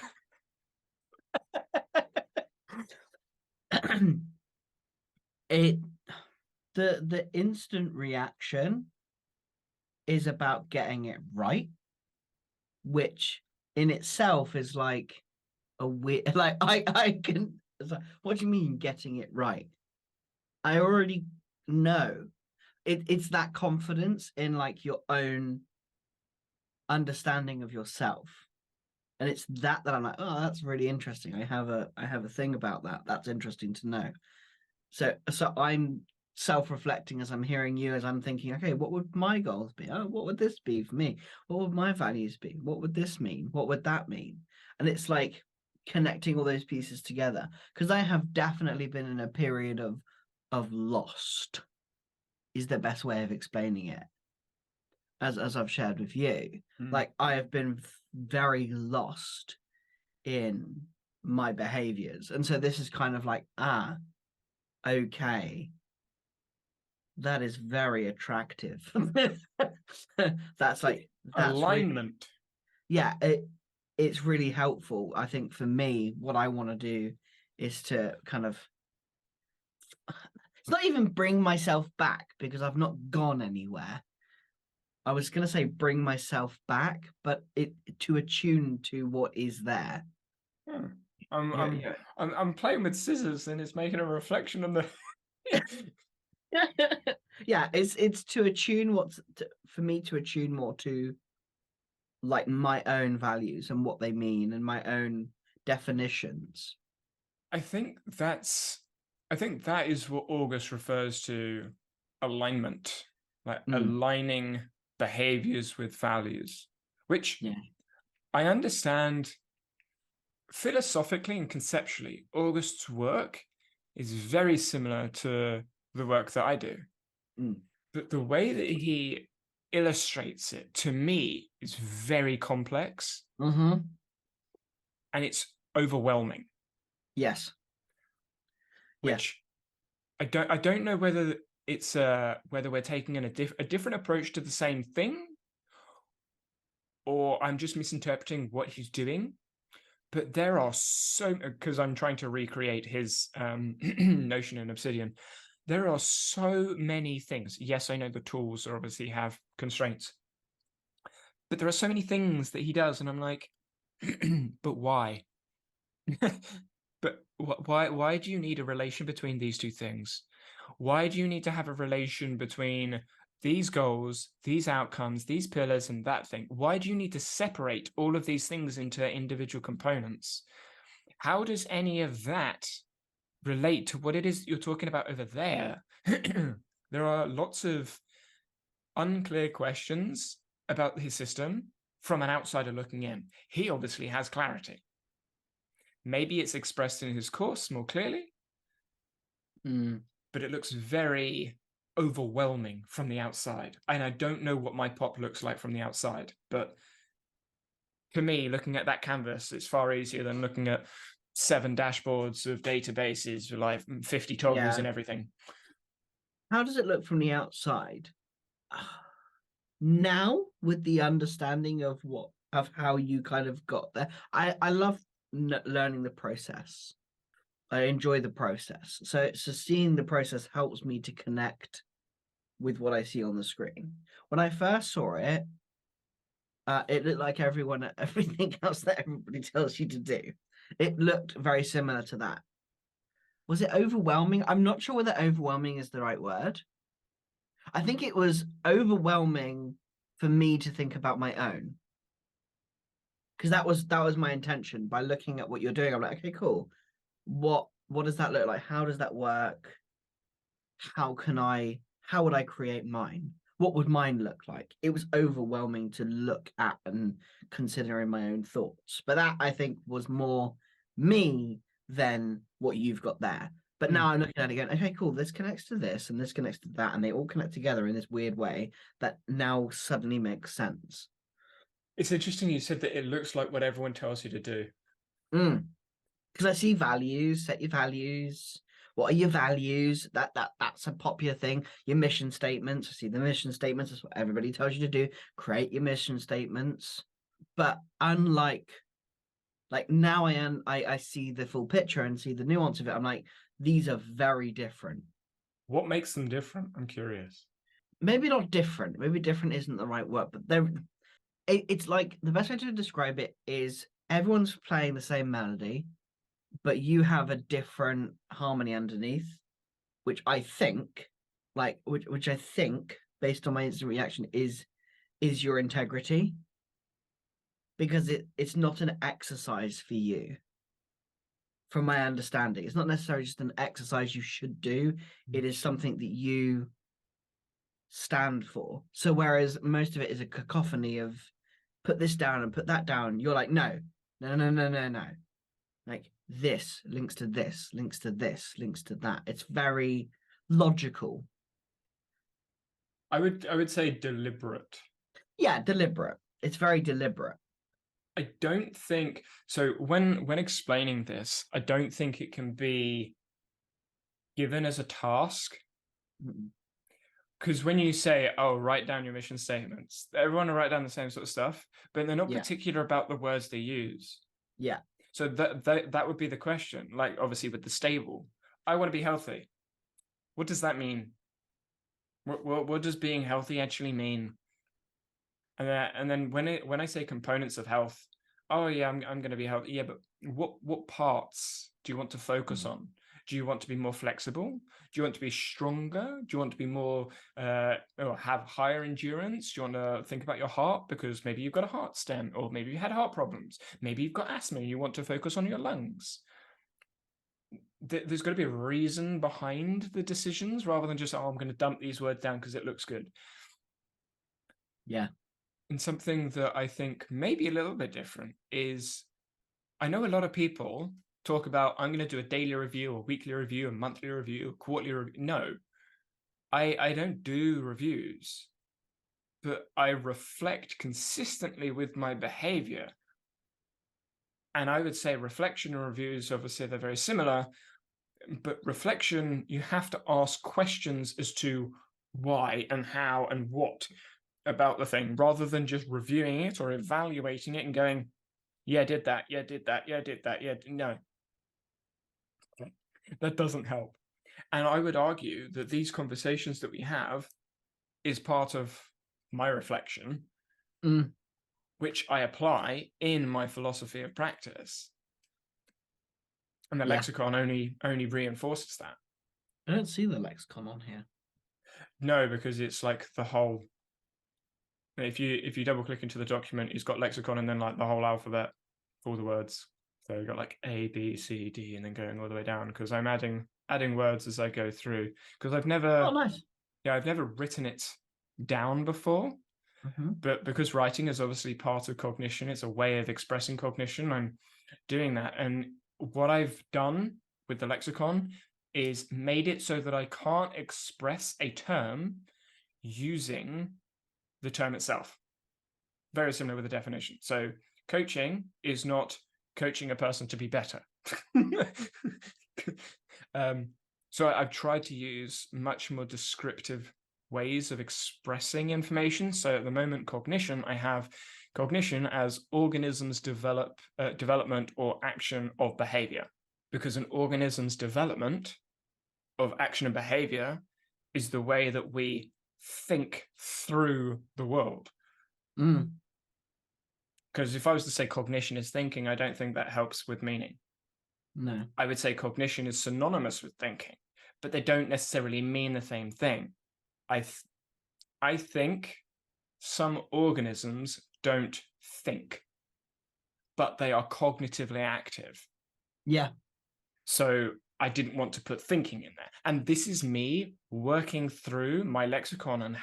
The instant reaction is about getting it right, which in itself is like a weird, like I can, like, what do you mean getting it right? I already know. It's that confidence in like your own understanding of yourself. And it's that I'm like, oh, that's really interesting. I have a thing about that. That's interesting to know. So I'm self-reflecting as I'm hearing you, as I'm thinking, okay, what would my goals be? Oh, what would this be for me? What would my values be? What would this mean? What would that mean? And it's like connecting all those pieces together. Because I have definitely been in a period of lost, is the best way of explaining it. As I've shared with you. Like I have been very lost in my behaviors. And so this is kind of like, okay, that is very attractive. That's Alignment. It's really helpful. I think for me, what I want to do is to kind of, it's not even bring myself back because I've not gone anywhere. I was going to say bring myself back, but it to attune to what is there. I'm playing with scissors and it's making a reflection on the. Yeah, it's to attune for me to attune more to like my own values and what they mean and my own definitions. I think that is what August refers to, alignment, like aligning behaviors with values, which I understand philosophically and conceptually. August's work is very similar to the work that I do. But the way that he illustrates it, to me, is very complex. And it's overwhelming. Yes. Which I don't know whether it's whether we're taking a different approach to the same thing, or I'm just misinterpreting what he's doing. But there are because I'm trying to recreate his notion in Obsidian. There are so many things. Yes, I know the tools obviously have constraints, but there are so many things that he does, and I'm like, but why? But why do you need a relation between these two things? Why do you need to have a relation between these goals, these outcomes, these pillars, and that thing? Why do you need to separate all of these things into individual components? How does any of that relate to what it is you're talking about over there? There are lots of unclear questions about his system from an outsider looking in. He obviously has clarity. Maybe it's expressed in his course more clearly, but it looks very overwhelming from the outside. And I don't know what my pop looks like from the outside, but for me, looking at that canvas, it's far easier than looking at 7 dashboards of databases with like 50 toggles and everything. How does it look from the outside? Now, with the understanding of how you kind of got there, I love learning the process. I enjoy the process. So seeing the process helps me to connect with what I see on the screen. When I first saw it, it looked like everything else that everybody tells you to do. It looked very similar to that. Was it overwhelming? I'm not sure whether overwhelming is the right word. I think it was overwhelming for me to think about my own. Because that was my intention. By looking at what you're doing, I'm like, okay, cool. What does that look like? How does that work? How would I create mine? What would mine look like? It was overwhelming to look at and consider in my own thoughts. But that I think was more me than what you've got there. But now I'm looking at it again, okay, cool. This connects to this and this connects to that, and they all connect together in this weird way that now suddenly makes sense. It's interesting you said that it looks like what everyone tells you to do. Because I see values, set your values. What are your values? That's a popular thing. Your mission statements. I see the mission statements. That's what everybody tells you to do. Create your mission statements. But unlike like now I see the full picture and see the nuance of it. I'm like, these are very different. What makes them different? I'm curious. Maybe not different. Maybe different isn't the right word, but it's like the best way to describe it is everyone's playing the same melody, but you have a different harmony underneath, which I think, which I think, based on my instant reaction, is your integrity, because it's not an exercise for you. From my understanding, it's not necessarily just an exercise you should do. It is something that you stand for. So whereas most of it is a cacophony of put this down and put that down, you're like, no, no, no, no, no, no. Like this links to this, links to this, links to that. It's very logical. I would say deliberate. Yeah, deliberate. It's very deliberate. I don't think so. When explaining this, I don't think it can be given as a task. Because when you say, "Oh, write down your mission statements," everyone will write down the same sort of stuff, but they're not particular about the words they use. Yeah. So that would be the question. Like obviously with the stable, I want to be healthy. What does that mean? What does being healthy actually mean? And then when I say components of health, oh yeah, I'm going to be healthy. Yeah, but what parts do you want to focus on? Do you want to be more flexible? Do you want to be stronger? Do you want to be more or have higher endurance? Do you want to think about your heart because maybe you've got a heart stent, or maybe you had heart problems, maybe you've got asthma and you want to focus on your lungs? There's got to be a reason behind the decisions rather than just, oh, I'm going to dump these words down because it looks good. Yeah. And something that I think may be a little bit different is I know a lot of people talk about, I'm going to do a daily review, a weekly review, a monthly review, a quarterly review. No, I don't do reviews, but I reflect consistently with my behavior. And I would say reflection and reviews, obviously, they're very similar. But reflection, you have to ask questions as to why and how and what about the thing, rather than just reviewing it or evaluating it and going, yeah, did that, yeah, did that, yeah, did that, yeah, no. That doesn't help. And I would argue that these conversations that we have is part of my reflection, which I apply in my philosophy of practice. And the lexicon only reinforces that. I don't see the lexicon on here. No, because it's like the whole. If you double click into the document, it's got lexicon and then like the whole alphabet, all the words. So you've got like A, B, C, D, and then going all the way down. Because I'm adding words as I go through. Because I've never. Oh, nice. Yeah, I've never written it down before. Mhm. But because writing is obviously part of cognition, it's a way of expressing cognition, I'm doing that. And what I've done with the lexicon is made it so that I can't express a term using the term itself. Very similar with the definition. So coaching is not coaching a person to be better. So I've tried to use much more descriptive ways of expressing information. So at the moment, cognition, I have cognition as organisms development or action of behavior, because an organism's development of action and behavior is the way that we think through the world. Mm. Because if I was to say cognition is thinking, I don't think that helps with meaning. No. I would say cognition is synonymous with thinking, but they don't necessarily mean the same thing. I think some organisms don't think, but they are cognitively active. Yeah. So I didn't want to put thinking in there. And this is me working through my lexicon and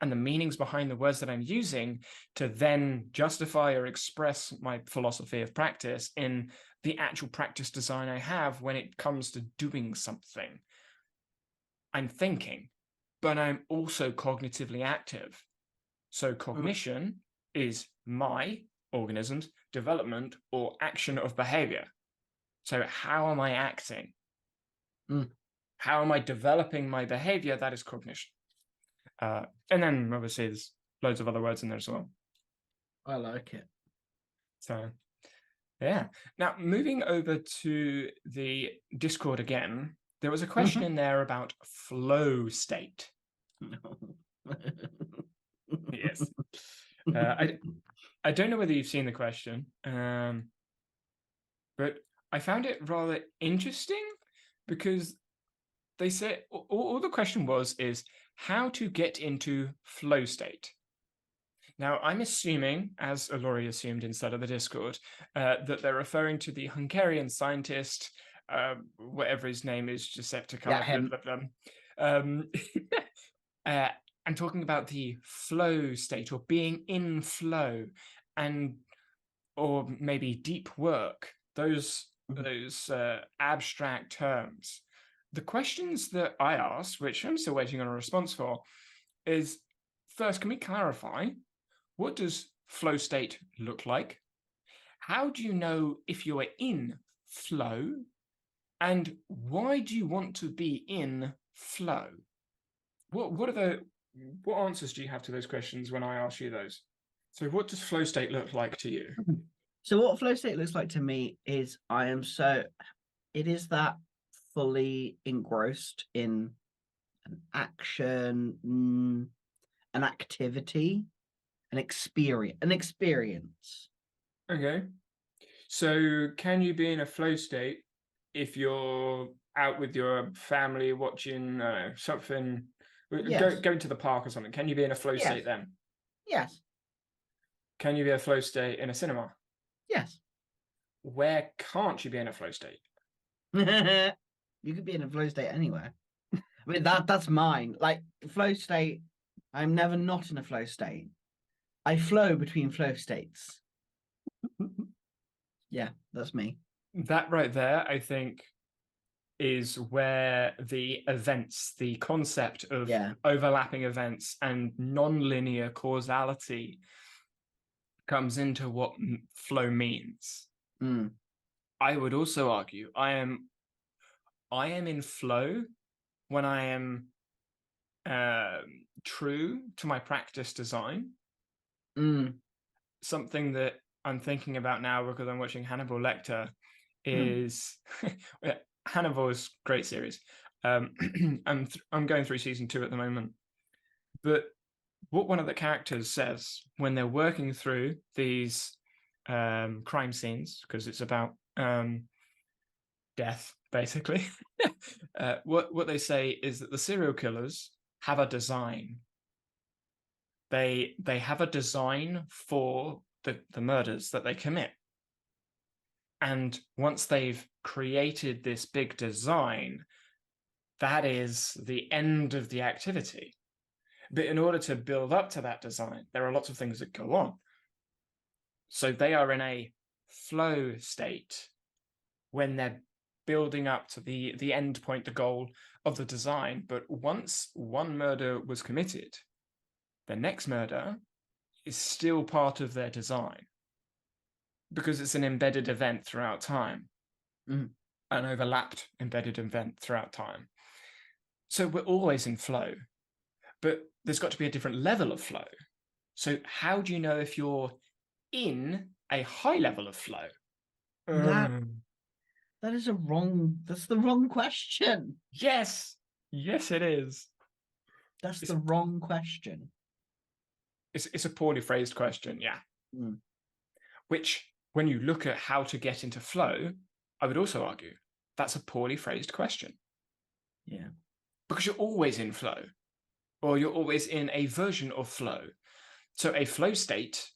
the meanings behind the words that I'm using to then justify or express my philosophy of practice in the actual practice design I have when it comes to doing something. I'm thinking, but I'm also cognitively active. So cognition is my organism's development or action of behavior. So how am I acting? Mm. How am I developing my behavior? That is cognition. And then obviously there's loads of other words in there as well. I like it. So yeah. Now moving over to the Discord again, there was a question in there about flow state. Yes. I don't know whether you've seen the question, but I found it rather interesting because they said all the question is how to get into flow state. Now, I'm assuming, as Alori assumed inside of the Discord, that they're referring to the Hungarian scientist, whatever his name is, Giuseppe. Yeah, him. I'm talking about the flow state or being in flow, and or maybe deep work. Those abstract terms. The questions that I asked, which I'm still waiting on a response for, is first, can we clarify what does flow state look like? How do you know if you are in flow? And why do you want to be in flow? What answers do you have to those questions when I ask you those? So what does flow state look like to you? So what flow state looks like to me is it is that fully engrossed in an action, an activity, an experience. Okay. So can you be in a flow state if you're out with your family watching something, Yes. going to the park or something? Can you be in a flow state Yes. then? Yes. Can you be a flow state in a cinema? Yes. Where can't you be in a flow state? You could be in a flow state anywhere. I mean that's mine. Like flow state, I'm never not in a flow state. I flow between flow states. Yeah, that's me. That right there, I think, is where the events, the concept of Yeah. overlapping events and non-linear causality comes into what flow means. Mm. I would also argue I am in flow when I am true to my practice design. Mm. Something that I'm thinking about now because I'm watching Hannibal Lecter is Hannibal is a great series. I'm going through season 2 at the moment, but what one of the characters says when they're working through these crime scenes, because it's about death basically, what they say is that the serial killers have a design. They have a design for the murders that they commit. And once they've created this big design, that is the end of the activity. But in order to build up to that design, there are lots of things that go on. So they are in a flow state when they're building up to the end point, the goal of the design. But once one murder was committed, the next murder is still part of their design because it's an embedded event throughout time, Mm. an overlapped embedded event throughout time. So we're always in flow, but there's got to be a different level of flow. So how do you know if you're in a high level of flow? That that's the wrong question. Yes, yes, it is. That's It's the wrong question. it's a poorly phrased question, yeah. Mm. Which, when you look at how to get into flow, I would also argue that's a poorly phrased question Yeah. because you're always in flow, or you're always in a version of flow. So a flow state,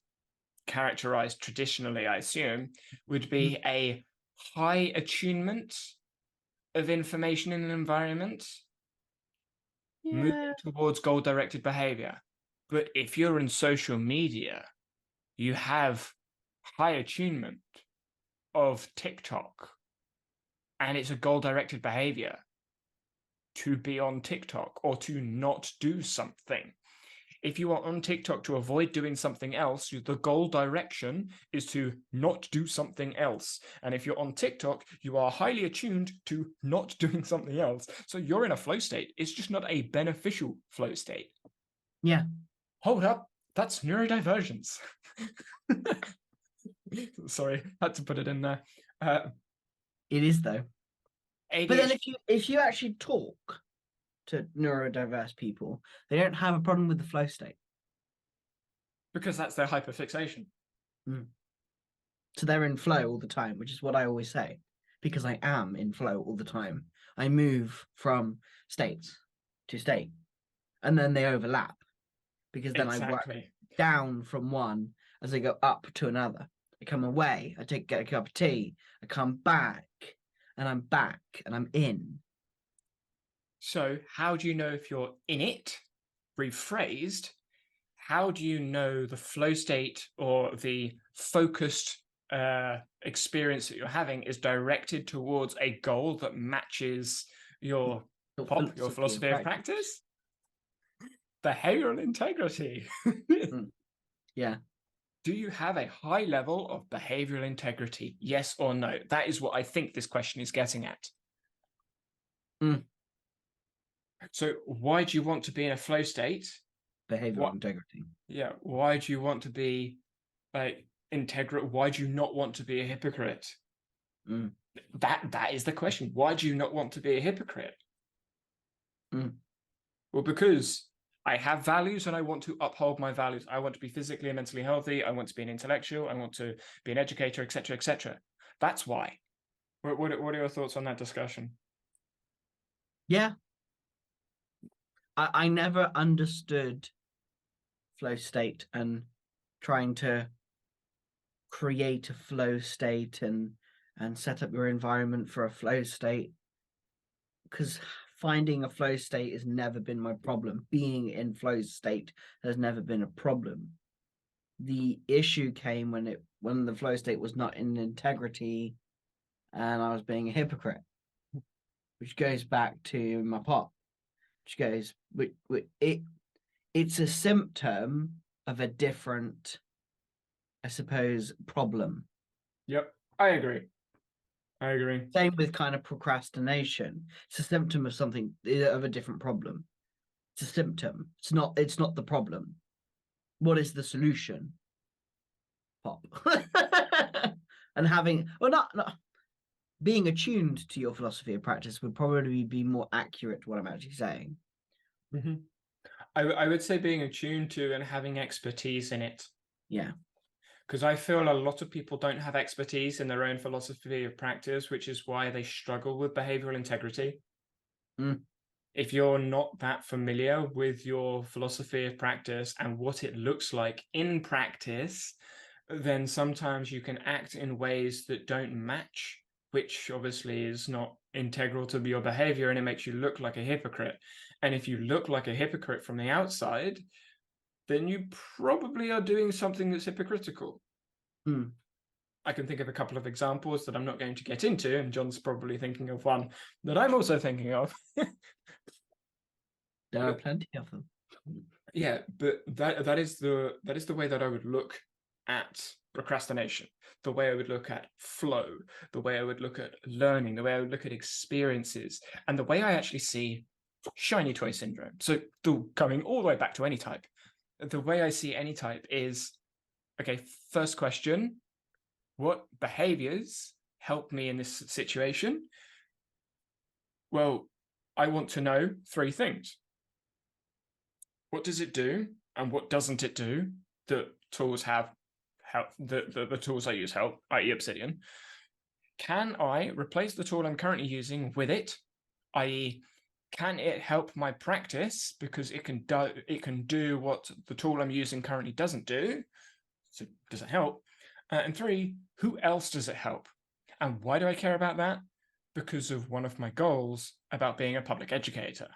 characterized traditionally, I assume, would be a high attunement of information in an environment, moving Yeah. towards goal-directed behavior. But if you're in social media, you have high attunement of TikTok, and it's a goal-directed behavior to be on TikTok or to not do something. If you are on TikTok to avoid doing something else, the goal direction is to not do something else. And if you're on TikTok, you are highly attuned to not doing something else. So you're in a flow state. It's just not a beneficial flow state. Yeah. Hold up, that's neurodivergence. Sorry, had to put it in there. It is though. But then ADHD, if you actually talk to neurodiverse people, they don't have a problem with the flow state. because that's their hyperfixation. Mm. So they're in flow all the time, which is what I always say, because I am in flow all the time. I move from state to state, and then they overlap because then I work Exactly. down from one as I go up to another. I come away, get a cup of tea, I come back, and I'm back, and I'm in. So how do you know if you're in it? Rephrased, how do you know the flow state or the focused experience that you're having is directed towards a goal that matches your your philosophy of practice? Behavioral integrity. Yeah. Do you have a high level of behavioral integrity? Yes or no? That is what I think this question is getting at. Mm. So why do you want to be in a flow state? Behavioral integrity. Yeah, why do you want to be like integral? Why do you not want to be a hypocrite? Mm. That is the question. Why do you not want to be a hypocrite? Mm. Well, because I have values and I want to uphold my values. I want to be physically and mentally healthy. I want to be an intellectual. I want to be an educator, etc., etc. That's why. What are your thoughts on that discussion? Yeah. I never understood flow state and trying to create a flow state and set up your environment for a flow state, because finding a flow state has never been my problem. Being in flow state has never been a problem. The issue came when the flow state was not in integrity and I was being a hypocrite, which goes back to my pop, which goes it's a symptom of a different, I suppose, problem. Yep, I agree. I agree. Same with kind of procrastination. It's a symptom of something, of a different problem. It's a symptom. It's not the problem. What is the solution? Pop. And having, well, not being attuned to your philosophy of practice would probably be more accurate to what I'm actually saying. Mm-hmm. I would say being attuned to and having expertise in it. Yeah. Because I feel a lot of people don't have expertise in their own philosophy of practice, which is why they struggle with behavioral integrity. Mm. If you're not that familiar with your philosophy of practice and what it looks like in practice, then sometimes you can act in ways that don't match which obviously is not integral to your behavior, and it makes you look like a hypocrite. And if you look like a hypocrite from the outside, then you probably are doing something that's hypocritical. Hmm. I can think of a couple of examples that I'm not going to get into, and John's probably thinking of one that I'm also thinking of. There are plenty of them. Yeah, but that is the way that I would look at procrastination, the way I would look at flow, the way I would look at learning, the way I would look at experiences, and the way I actually see shiny toy syndrome. So coming all the way back to Anytype, the way I see Anytype is, okay, first question, what behaviors help me in this situation? Well, I want to know 3 things. What does it do, and what doesn't it do that tools have help, the tools I use help, i.e. Obsidian? Can I replace the tool I'm currently using with it, i.e. can it help my practice because it can do what the tool I'm using currently doesn't do? So does it help? And 3, who else does it help? And why do I care about that? Because of one of my goals about being a public educator.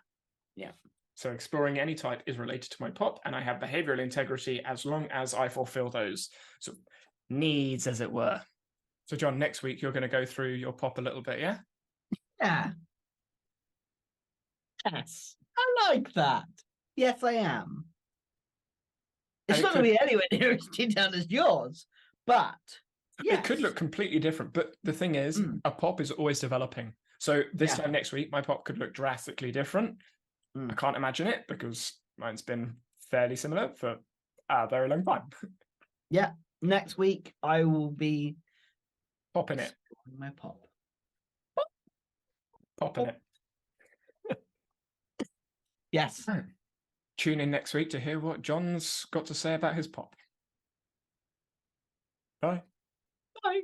Yeah. So exploring Anytype is related to my POP, and I have behavioral integrity as long as I fulfill those sort of needs, as it were. So John, next week you're going to go through your POP a little bit, yeah? Yeah. Yes. I like that. Yes, I am. It's not going to be anywhere near as detailed as yours, but yes. It could look completely different. But the thing is, a POP is always developing. So this time next week, my POP could look drastically different. I can't imagine it because mine's been fairly similar for a very long time. Yeah. Next week, I will be popping it. My POP. Popping it. Yes. Tune in next week to hear what John's got to say about his POP. Bye. Bye.